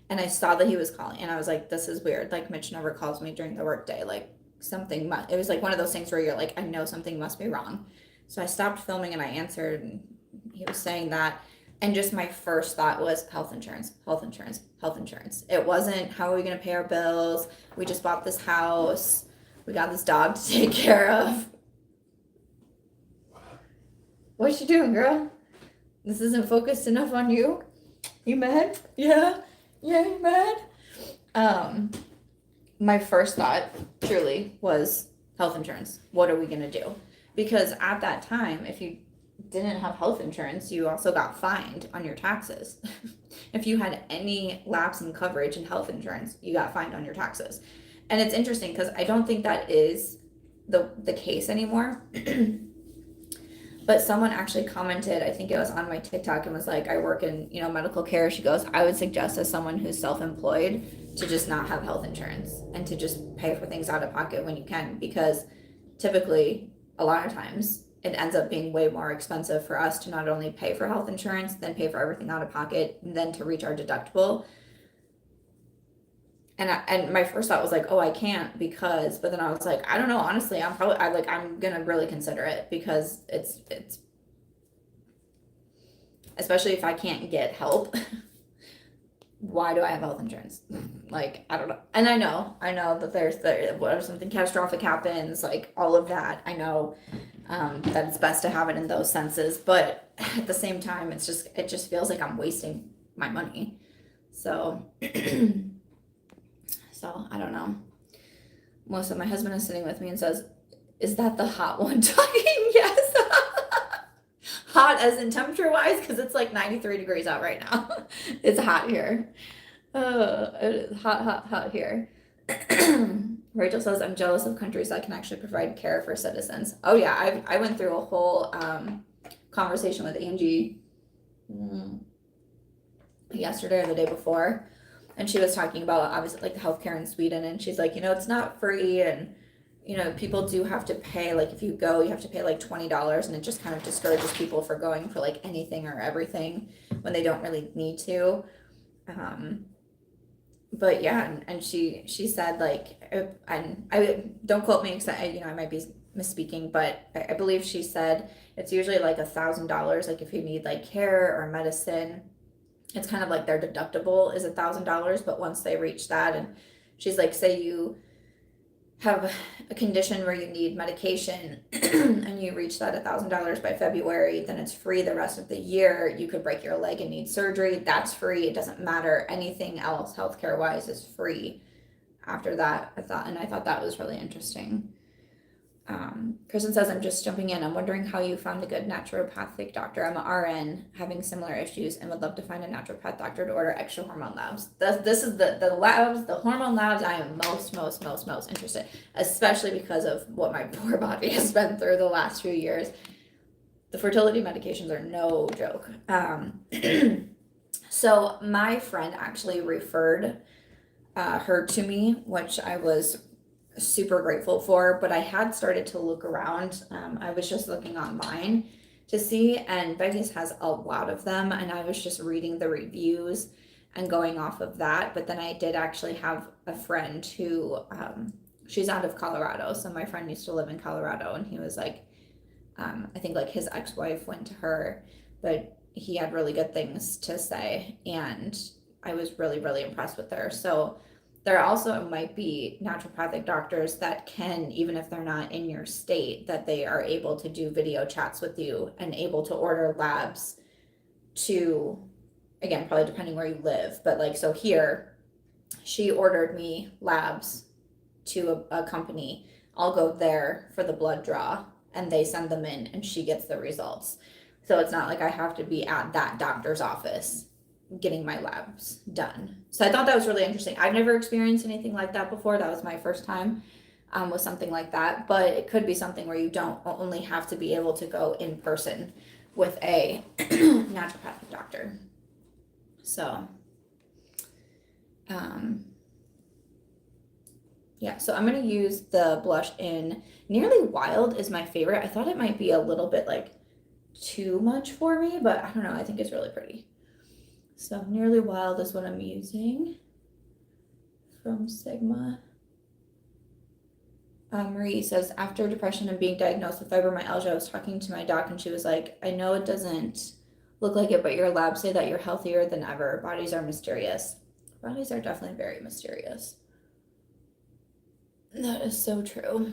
And I saw that he was calling, and I was like, this is weird. Like, Mitch never calls me during the workday. Like, it was like one of those things where you're like, I know something must be wrong. So I stopped filming and I answered, and he was saying that. And just my first thought was health insurance, health insurance, health insurance. It wasn't, how are we going to pay our bills? We just bought this house. We got this dog to take care of. What you doing, girl? This isn't focused enough on you? You mad? Yeah, you mad? My first thought truly was health insurance. What are we gonna do? Because at that time, if you didn't have health insurance, you also got fined on your taxes. If you had any lapse in coverage in health insurance, you got fined on your taxes. And it's interesting because I don't think that is the case anymore. But someone actually commented, I think it was on my TikTok, and was like, I work in, medical care. She goes, I would suggest as someone who's self-employed to just not have health insurance and to just pay for things out of pocket when you can, because typically a lot of times it ends up being way more expensive for us to not only pay for health insurance, then pay for everything out of pocket, and then to reach our deductible. And my first thought was like, oh, I can't, because, but then I was like, I don't know, honestly, I'm gonna really consider it, because it's especially if I can't get help. Why do I have health insurance? Like, I don't know. And I know that what if something catastrophic happens, like all of that. I know that it's best to have it in those senses, but at the same time, it just feels like I'm wasting my money. So So I don't know. Melissa, my husband is sitting with me and says, is that the hot one talking? Yes. Hot as in temperature wise, because it's like 93 degrees out right now. It's hot here. It is hot here. Rachel says, I'm jealous of countries that can actually provide care for citizens. Oh yeah, I went through a whole conversation with Angie yesterday or the day before. And she was talking about, obviously, like the healthcare in Sweden, and she's like, it's not free, and people do have to pay. Like, if you go, you have to pay like $20, and it just kind of discourages people for going for like anything or everything when they don't really need to. But yeah, and she said, like, and I don't quote me, because I might be misspeaking, but I believe she said it's usually like $1,000, like if you need like care or medicine. It's kind of like their deductible is $1,000, but once they reach that, and she's like, say you have a condition where you need medication and you reach that $1,000 by February, then it's free the rest of the year. You could break your leg and need surgery. That's free. It doesn't matter. Anything else healthcare wise is free after that. I thought that was really interesting. Kristen says, I'm just jumping in. I'm wondering how you found a good naturopathic doctor. I'm an RN having similar issues and would love to find a naturopath doctor to order extra hormone labs. This is the labs, the hormone labs I am most interested, especially because of what my poor body has been through the last few years. the fertility medications are no joke. So my friend actually referred her to me, which I was super grateful for, but I had started to look around. I was just looking online to see, and Vegas has a lot of them, and I was just reading the reviews and going off of that. But then I did actually have a friend who, she's out of Colorado, so my friend used to live in Colorado, and he was like, I think like his ex-wife went to her, but he had really good things to say, and I was really, really impressed with her. So there also might be naturopathic doctors that can, even if they're not in your state, that they are able to do video chats with you and able to order labs to, again, probably depending where you live, but like, so here, she ordered me labs to a company. I'll go there for the blood draw and they send them in and she gets the results. So it's not like I have to be at that doctor's office getting my labs done. So I thought that was really interesting. I've never experienced anything like that before. That was my first time with something like that, but it could be something where you don't only have to be able to go in person with a naturopathic doctor. So yeah, so I'm going to use the blush in Nearly Wild is my favorite. I thought it might be a little bit like too much for me, but I don't know. I think it's really pretty. So Nearly Wild is what I'm using from Sigma. Marie says, after depression and being diagnosed with fibromyalgia, I was talking to my doc and she was like, I know it doesn't look like it, but your labs say that you're healthier than ever. Bodies are mysterious. Bodies are definitely very mysterious. That is so true.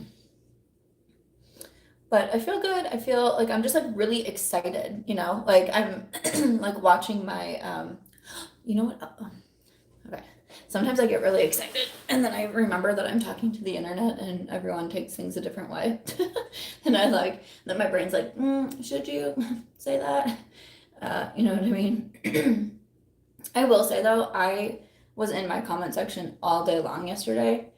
But I feel good. I feel like I'm just like really excited, you know, like I'm like watching my, you know what? Oh, okay. Sometimes I get really excited and then I remember that I'm talking to the internet and everyone takes things a different way. And I like, then my brain's like, should you say that? You know what I mean? I will say though, I was in my comment section all day long yesterday.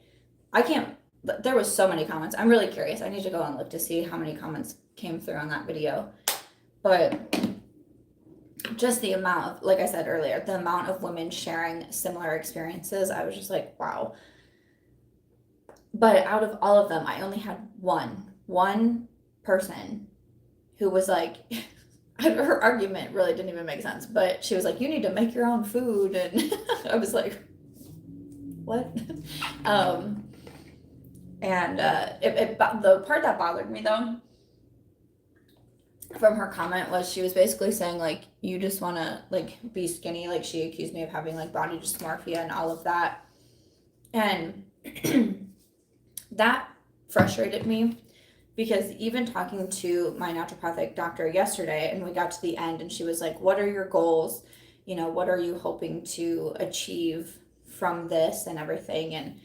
There was so many comments. I'm really curious. I need to go and look to see how many comments came through on that video. But just the amount of, like I said earlier, the amount of women sharing similar experiences, I was just like, wow. But out of all of them, I only had one person who was like, her argument really didn't even make sense, but she was like, you need to make your own food. And I was like, what? And the part that bothered me though from her comment was she was basically saying like, you just want to like be skinny. Like she accused me of having like body dysmorphia and all of that. And that frustrated me because even talking to my naturopathic doctor yesterday and we got to the end and she was like, what are your goals? You know, what are you hoping to achieve from this and everything? And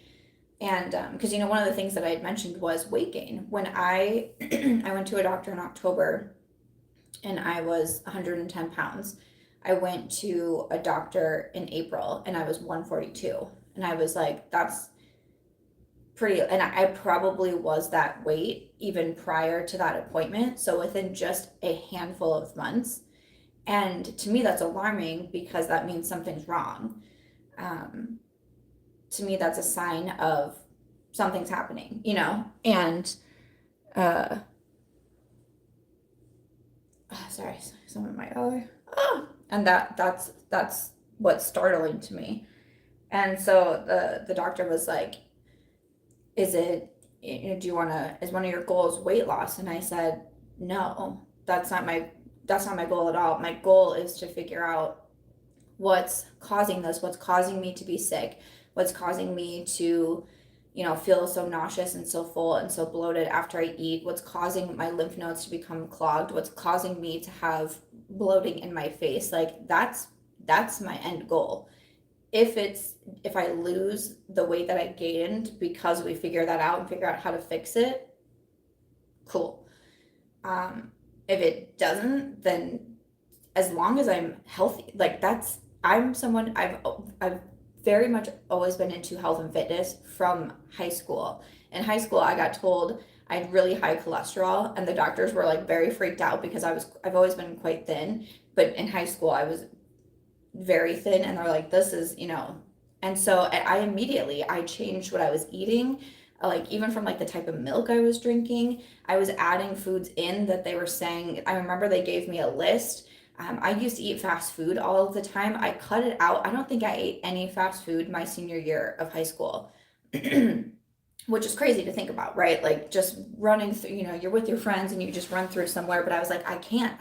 because, you know, one of the things that I had mentioned was weight gain. When I went to a doctor in October and I was 110 pounds, I went to a doctor in April and I was 142. And I was like, that's pretty, and I probably was that weight even prior to that appointment. So within just a handful of months. And to me, that's alarming because that means something's wrong. To me, that's a sign of something's happening, you know? And, sorry, some of my eye. And that's what's startling to me. And so the doctor was like, is it, you know, is one of your goals weight loss? And I said, no, that's not my goal at all. My goal is to figure out what's causing this, what's causing me to be sick, what's causing me to, you know, feel so nauseous and so full and so bloated after I eat, what's causing my lymph nodes to become clogged, what's causing me to have bloating in my face. Like that's my end goal. If I lose the weight that I gained because we figure that out and figure out how to fix it, cool. If it doesn't, then as long as I'm healthy, like I'm someone, I've very much always been into health and fitness from high school. In high school, I got told I had really high cholesterol, and the doctors were like very freaked out because I've always been quite thin, but in high school I was very thin, and they're like, this is, and so I immediately I changed what I was eating, like even from like the type of milk I was drinking. I was adding foods in that they were saying. I remember they gave me a list. I used to eat fast food all of the time. I cut it out. I don't think I ate any fast food my senior year of high school. Which is crazy to think about, right? Like just running through, you're with your friends and you just run through somewhere. But I was like, I can't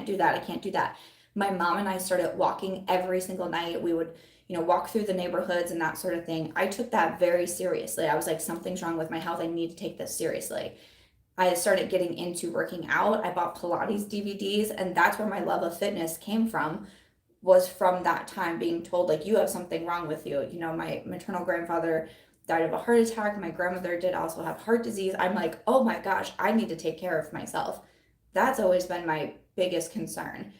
do that. I can't do that. My mom and I started walking every single night. We would, walk through the neighborhoods and that sort of thing. I took that very seriously. I was like, something's wrong with my health. I need to take this seriously. I started getting into working out. I bought Pilates DVDs, and that's where my love of fitness came from, was from that time being told, like, you have something wrong with you. My maternal grandfather died of a heart attack. My grandmother did also have heart disease. I'm like, oh my gosh, I need to take care of myself. That's always been my biggest concern.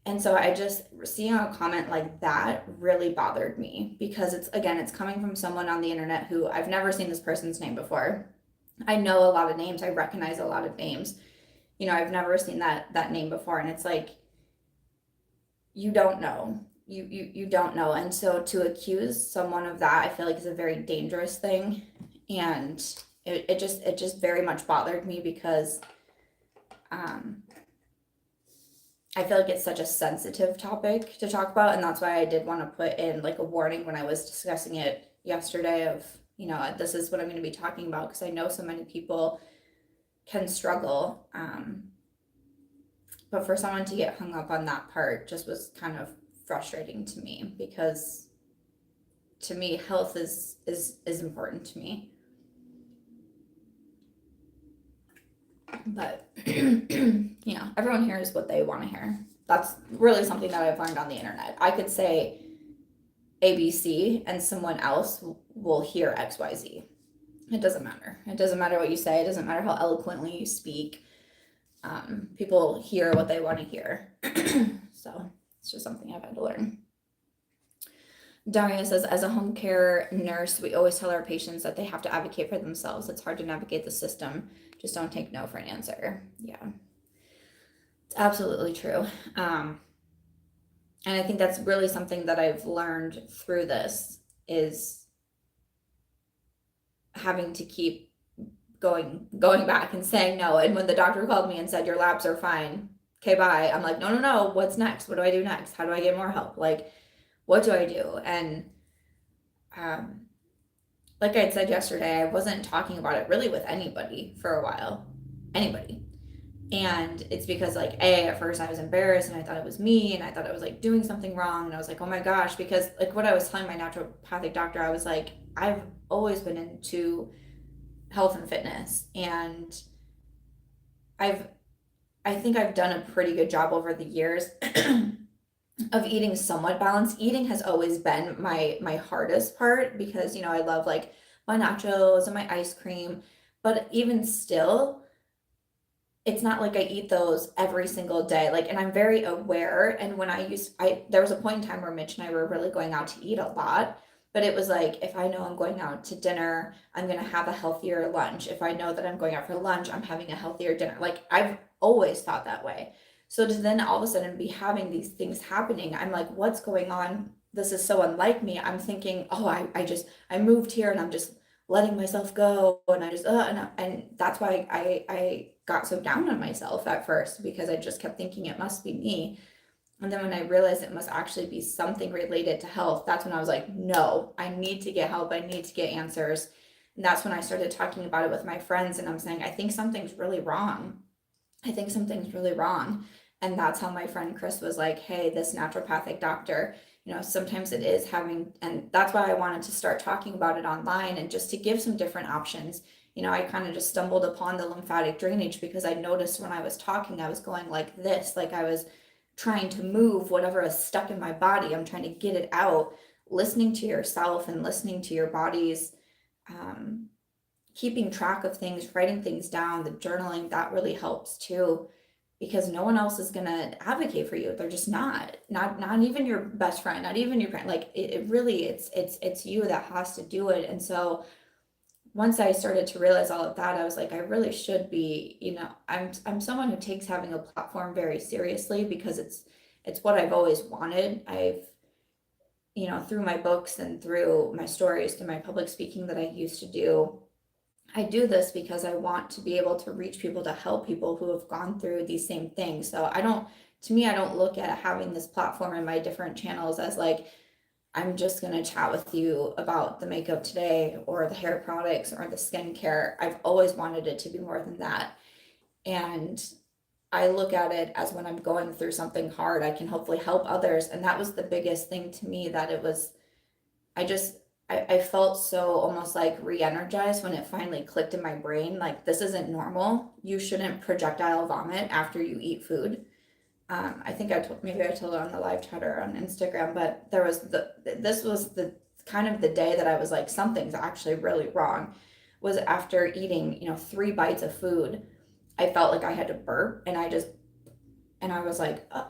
And so I just, seeing a comment like that really bothered me, because it's coming from someone on the internet who I've never seen this person's name before. I know a lot of names. I recognize a lot of names. I've never seen that name before. And it's like, you don't know. You don't know. And so to accuse someone of that, I feel like is a very dangerous thing. And it just very much bothered me, because I feel like it's such a sensitive topic to talk about, and that's why I did want to put in like a warning when I was discussing it yesterday of, this is what I'm going to be talking about, because I know so many people can struggle. But for someone to get hung up on that part just was kind of frustrating to me, because to me, health is important to me. But everyone hears what they want to hear. That's really something that I've learned on the internet. I could say ABC and someone else will hear XYZ. It doesn't matter. It doesn't matter what you say. It doesn't matter how eloquently you speak. People hear what they want to hear. So it's just something I've had to learn. Daria says, as a home care nurse, we always tell our patients that they have to advocate for themselves. It's hard to navigate the system. Just don't take no for an answer. Yeah, it's absolutely true. And I think that's really something that I've learned through this, is having to keep going back and saying no. And when the doctor called me and said, your labs are fine, okay, bye, I'm like, no, what's next? What do I do next? How do I get more help? Like, what do I do? And like I said yesterday, I wasn't talking about it really with anybody for a while. Anybody. And it's because, like, at first I was embarrassed, and I thought it was me, and I thought I was like doing something wrong, and I was like, oh my gosh, because like what I was telling my naturopathic doctor, I was like, I've always been into health and fitness, and I think I've done a pretty good job over the years of eating somewhat balanced. Eating has always been my hardest part, because I love like my nachos and my ice cream, but even still, it's not like I eat those every single day. Like, and I'm very aware. And when there was a point in time where Mitch and I were really going out to eat a lot, but it was like, if I know I'm going out to dinner, I'm going to have a healthier lunch. If I know that I'm going out for lunch, I'm having a healthier dinner. Like, I've always thought that way. So to then all of a sudden be having these things happening, I'm like, what's going on? This is so unlike me. I'm thinking, oh, I moved here and I'm just letting myself go. And I just, and that's why I got so down on myself at first, because I just kept thinking it must be me. And then when I realized it must actually be something related to health, that's when I was like, no, I need to get help. I need to get answers. And that's when I started talking about it with my friends. And I'm saying, I think something's really wrong. And that's how my friend Chris was like, hey, this naturopathic doctor, sometimes it is having, and that's why I wanted to start talking about it online, and just to give some different options. I kind of just stumbled upon the lymphatic drainage, because I noticed when I was talking, I was going like this, like I was trying to move whatever is stuck in my body. I'm trying to get it out. Listening to yourself and listening to your body's, keeping track of things, writing things down, the journaling, that really helps too, because no one else is going to advocate for you. They're just not even your best friend, not even your parent. Like it really, it's you that has to do it. And so once I started to realize all of that, I was like, I really should be, you know, I'm someone who takes having a platform very seriously because it's what I've always wanted. I've, you know, through my books and through my stories, through my public speaking that I used to do, I do this because I want to be able to reach people, to help people who have gone through these same things. So I don't, to me, I don't look at having this platform in my different channels as like, I'm just going to chat with you about the makeup today or the hair products or the skincare. I've always wanted it to be more than that. And I look at it as when I'm going through something hard, I can hopefully help others. And that was the biggest thing to me, that it was, I felt so almost like re-energized when it finally clicked in my brain. Like, this isn't normal. You shouldn't projectile vomit after you eat food. I think maybe I told it on the live chatter on Instagram, but this was the kind of the day that I was like, something's actually really wrong, was after eating, you know, 3 bites of food. I felt like I had to burp, and I was like, oh,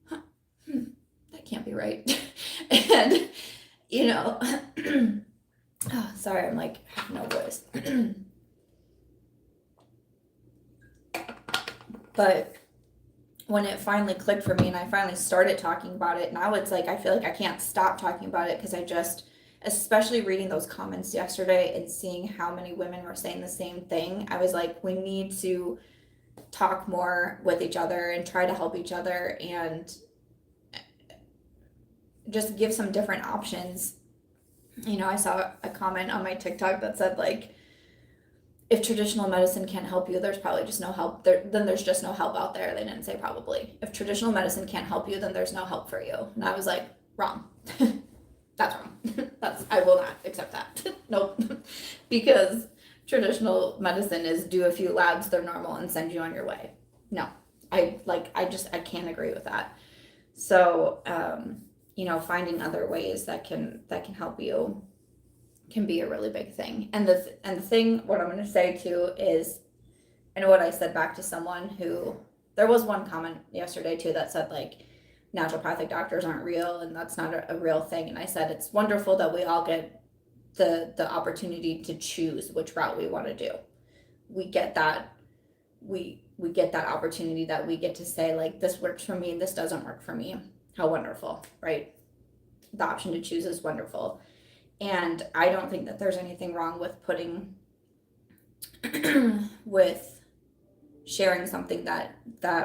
that can't be right. And, you know, oh, sorry, I'm like, have no voice. But when it finally clicked for me and I finally started talking about it, now it's like, I feel like I can't stop talking about it, because I just, especially reading those comments yesterday and seeing how many women were saying the same thing, I was like, we need to talk more with each other and try to help each other and just give some different options. You know, I saw a comment on my TikTok that said, like, if traditional medicine can't help you, there's probably just no help there. Then there's just no help out there. They didn't say probably. If traditional medicine can't help you, then there's no help for you. And I was like, wrong. That's wrong. I will not accept that. Nope. Because traditional medicine is do a few labs, they're normal, and send you on your way. No, I can't agree with that. So, you know, finding other ways that can help you can be a really big thing. And the thing, what I'm going to say too is, and what I said back to someone who, there was one comment yesterday too that said, like, naturopathic doctors aren't real and that's not a real thing. And I said, it's wonderful that we all get the opportunity to choose which route we want to do. We get that. We get that opportunity that we get to say, like, this works for me, this doesn't work for me. How wonderful, right? The option to choose is wonderful. And I don't think that there's anything wrong with putting with sharing something that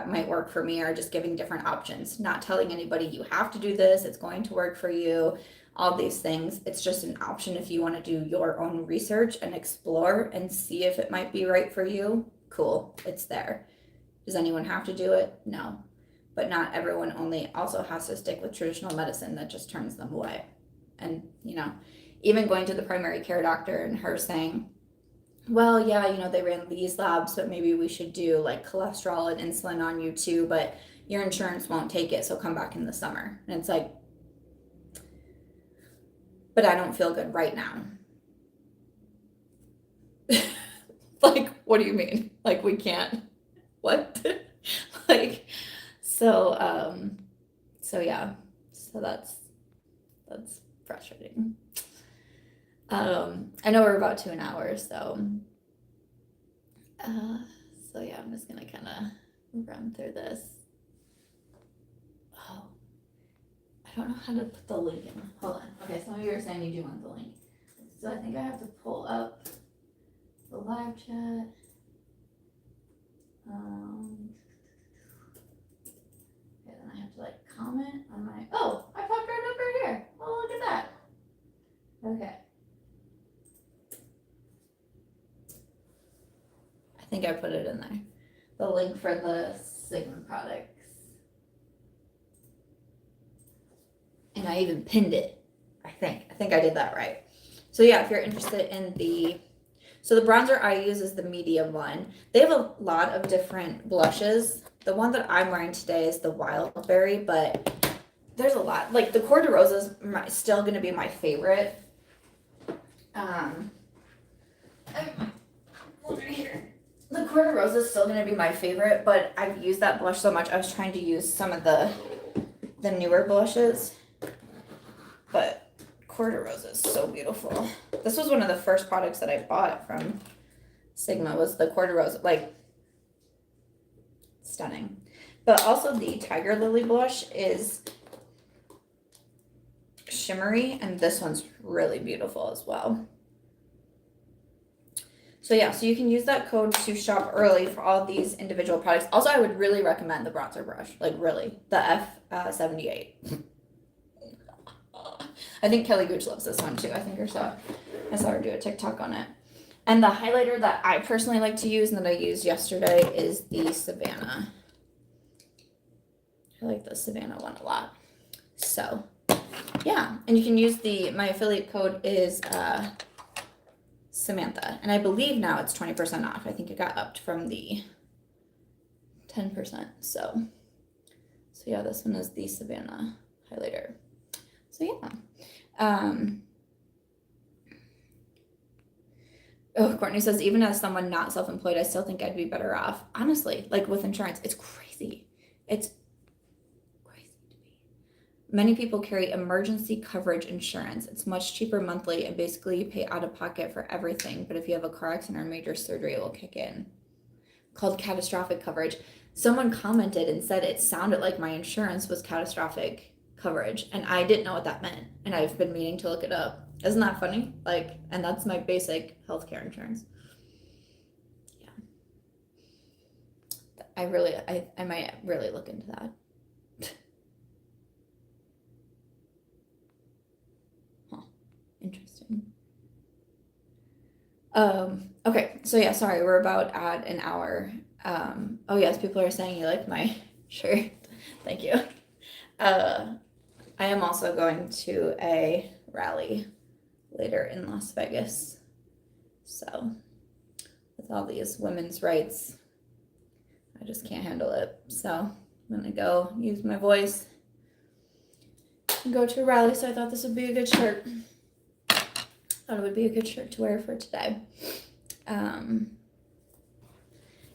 might work for me, or just giving different options, not telling anybody you have to do this, it's going to work for you, all these things. It's just an option if you want to do your own research and explore and see if it might be right for you. Cool, it's there. Does anyone have to do it? No. But not everyone also has to stick with traditional medicine that just turns them away. And, you know, even going to the primary care doctor and her saying, well, yeah, you know, they ran these labs, but maybe we should do like cholesterol and insulin on you too, but your insurance won't take it, so come back in the summer. And it's like, but I don't feel good right now. Like, what do you mean? Like, we can't, what? Like, so yeah, so that's frustrating. I know we're about to an hour, so yeah, I'm just gonna kind of run through this. Oh, I don't know how to put the link in. Hold on. Okay, some of you are saying you do want the link, so I think I have to pull up the live chat. Okay, then I have to like comment on my. Oh, I popped right up right here. Oh, look at that. Okay. I think I put it in there. The link for the Sigma products. And I even pinned it. I think I did that right. So yeah, if you're interested in so the bronzer I use is the medium one. They have a lot of different blushes. The one that I'm wearing today is the Wild Berry, but there's a lot. Like the Coeur de Rose is still going to be my favorite. Over here. The Coeur de Rose is still going to be my favorite, but I've used that blush so much. I was trying to use some of the newer blushes, but Coeur de Rose is so beautiful. This was one of the first products that I bought from Sigma, was the Quarter Rose, like, stunning. But also the Tiger Lily blush is shimmery, and this one's really beautiful as well. So yeah, so you can use that code to shop early for all these individual products. Also, I would really recommend the bronzer brush, like really, the F78. I think Kelly Gooch loves this one too. I saw her do a TikTok on it. And the highlighter that I personally like to use and that I used yesterday is the Savanna. I like the Savanna one a lot. So yeah, and you can use my affiliate code is Samantha, and I believe now it's 20% off. I think it got upped from the 10%. So yeah, this one is the Savanna highlighter. So yeah. Oh, Courtney says, even as someone not self-employed, I still think I'd be better off. Honestly, like with insurance, it's crazy. It's crazy to me. Many people carry emergency coverage insurance. It's much cheaper monthly, and basically you pay out of pocket for everything. But if you have a car accident or major surgery, it will kick in. Called catastrophic coverage. Someone commented and said it sounded like my insurance was catastrophic coverage, and I didn't know what that meant, and I've been meaning to look it up. Isn't that funny? Like, and that's my basic healthcare insurance. Yeah. I might really look into that. Huh. Interesting. Okay, so yeah, sorry, we're about at an hour. Oh yes, people are saying you like my shirt. Thank you. I am also going to a rally later in Las Vegas. So with all these women's rights, I just can't handle it. So I'm gonna go use my voice and go to a rally. So I thought this would be a good shirt. Thought it would be a good shirt to wear for today.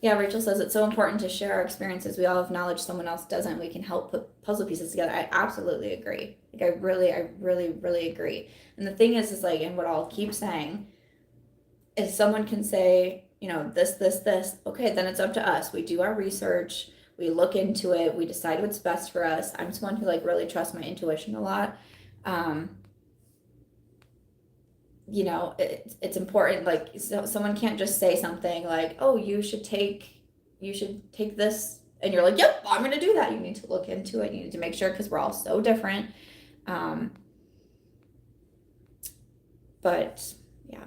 Yeah, Rachel says it's so important to share our experiences. We all have knowledge someone else doesn't. We can help put puzzle pieces together. I absolutely agree. Like I really agree. And the thing is like, and what I'll keep saying is someone can say, you know, this, okay, then it's up to us. We do our research, we look into it, we decide what's best for us. I'm someone who like really trusts my intuition a lot. You know, it's important. Like, so someone can't just say something like, oh, you should take this, and you're like, yep, I'm gonna do that. You need to look into it. You need to make sure, because we're all so different. But yeah,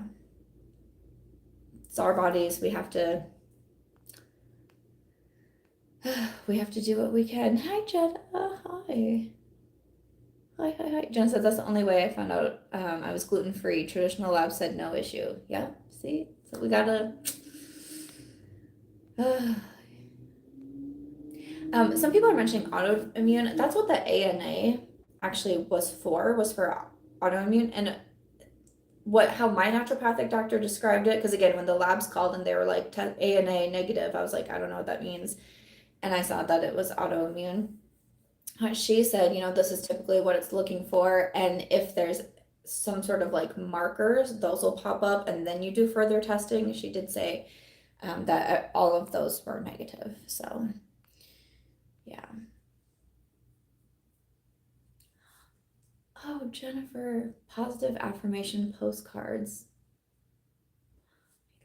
it's our bodies. We have to do what we can. Hi, Jenna. Hi. Hi. Jenna said that's the only way I found out I was gluten-free. Traditional lab said no issue. Yeah, see? So we gotta... some people are mentioning autoimmune. That's what the ANA actually was for autoimmune. And how my naturopathic doctor described it, because again, when the labs called and they were like ANA negative, I was like, I don't know what that means. And I saw that it was autoimmune. She said, you know, this is typically what it's looking for, and if there's some sort of like markers, those will pop up, and then you do further testing. She did say that all of those were negative. So yeah. Oh, Jennifer, positive affirmation postcards.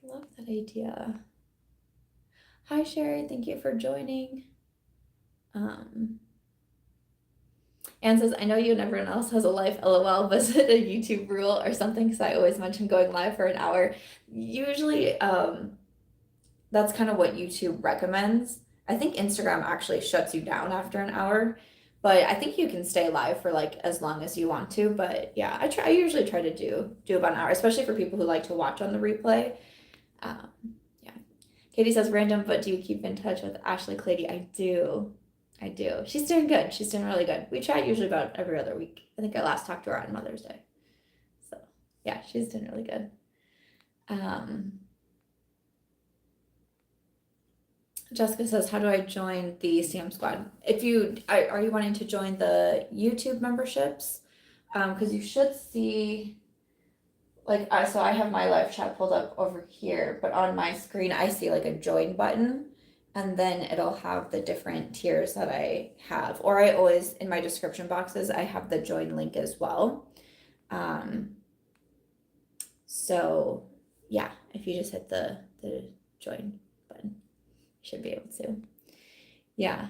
I love that idea. Hi, Sherry. Thank you for joining. Anne says, I know you and everyone else has a life, LOL, but is it a YouTube rule or something? Because I always mention going live for an hour. Usually, that's kind of what YouTube recommends. I think Instagram actually shuts you down after an hour, but I think you can stay live for like as long as you want to. But yeah, I usually try to do about an hour, especially for people who like to watch on the replay. Yeah. Katie says, random, but do you keep in touch with Ashley Clady? I do. She's doing good. She's doing really good. We chat usually about every other week. I think I last talked to her on Mother's Day. So yeah, she's doing really good. Jessica says, how do I join the CM squad? If you are you wanting to join the YouTube memberships? Because you should see like so I have my live chat pulled up over here, but on my screen I see like a join button, and then it'll have the different tiers that I have. Or I always, in my description boxes, I have the join link as well. So yeah, if you just hit the join button, you should be able to. Yeah.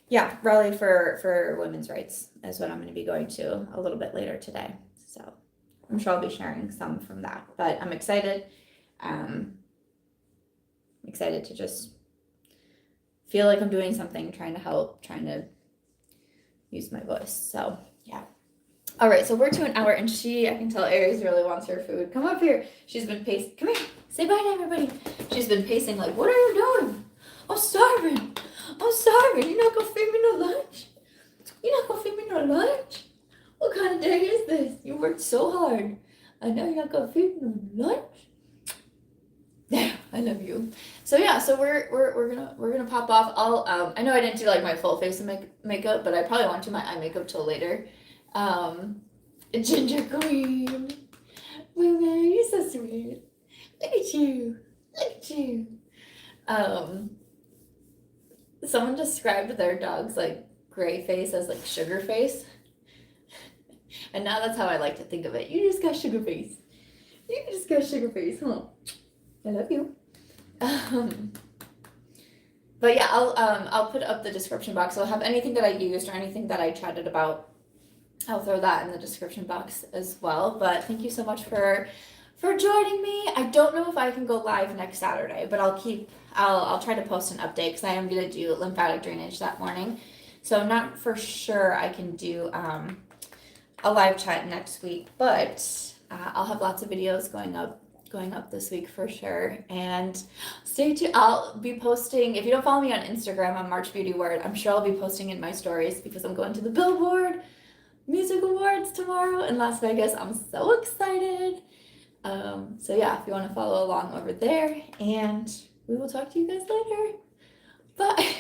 Yeah, rally for women's rights is what I'm going to be going to a little bit later today. So I'm sure I'll be sharing some from that, but I'm excited. Excited to just feel like I'm doing something, trying to help, trying to use my voice. So yeah. All right, so we're to an hour, and I can tell Aries really wants her food. Come up here. She's been pacing. Come here. Say bye to everybody. She's been pacing like, what are you doing? I'm starving. I'm starving. You're not going to feed me no lunch? You're not going to feed me no lunch? What kind of day is this? You worked so hard. I know you're not going to feed me no lunch. Yeah, I love you. So yeah, so we're gonna pop off. I know I didn't do like my full face of makeup, but I probably won't do my eye makeup till later. Ginger queen. Willie, you're so sweet. Look at you. Look at you. Someone described their dog's like gray face as like sugar face. And now that's how I like to think of it. You just got sugar face. You just got sugar face, huh? I love you. But yeah, I'll put up the description box. I'll have anything that I used or anything that I chatted about. I'll throw that in the description box as well. But thank you so much for joining me. I don't know if I can go live next Saturday, but I'll try to post an update because I am gonna do lymphatic drainage that morning. So I'm not for sure I can do a live chat next week, but I'll have lots of videos going up this week for sure. And stay tuned. I'll be posting, if you don't follow me on Instagram, on March Beauty Word, I'm sure I'll be posting in my stories because I'm going to the Billboard Music Awards tomorrow in Las Vegas. I'm so excited. So yeah, if you want to follow along over there, and we will talk to you guys later. Bye.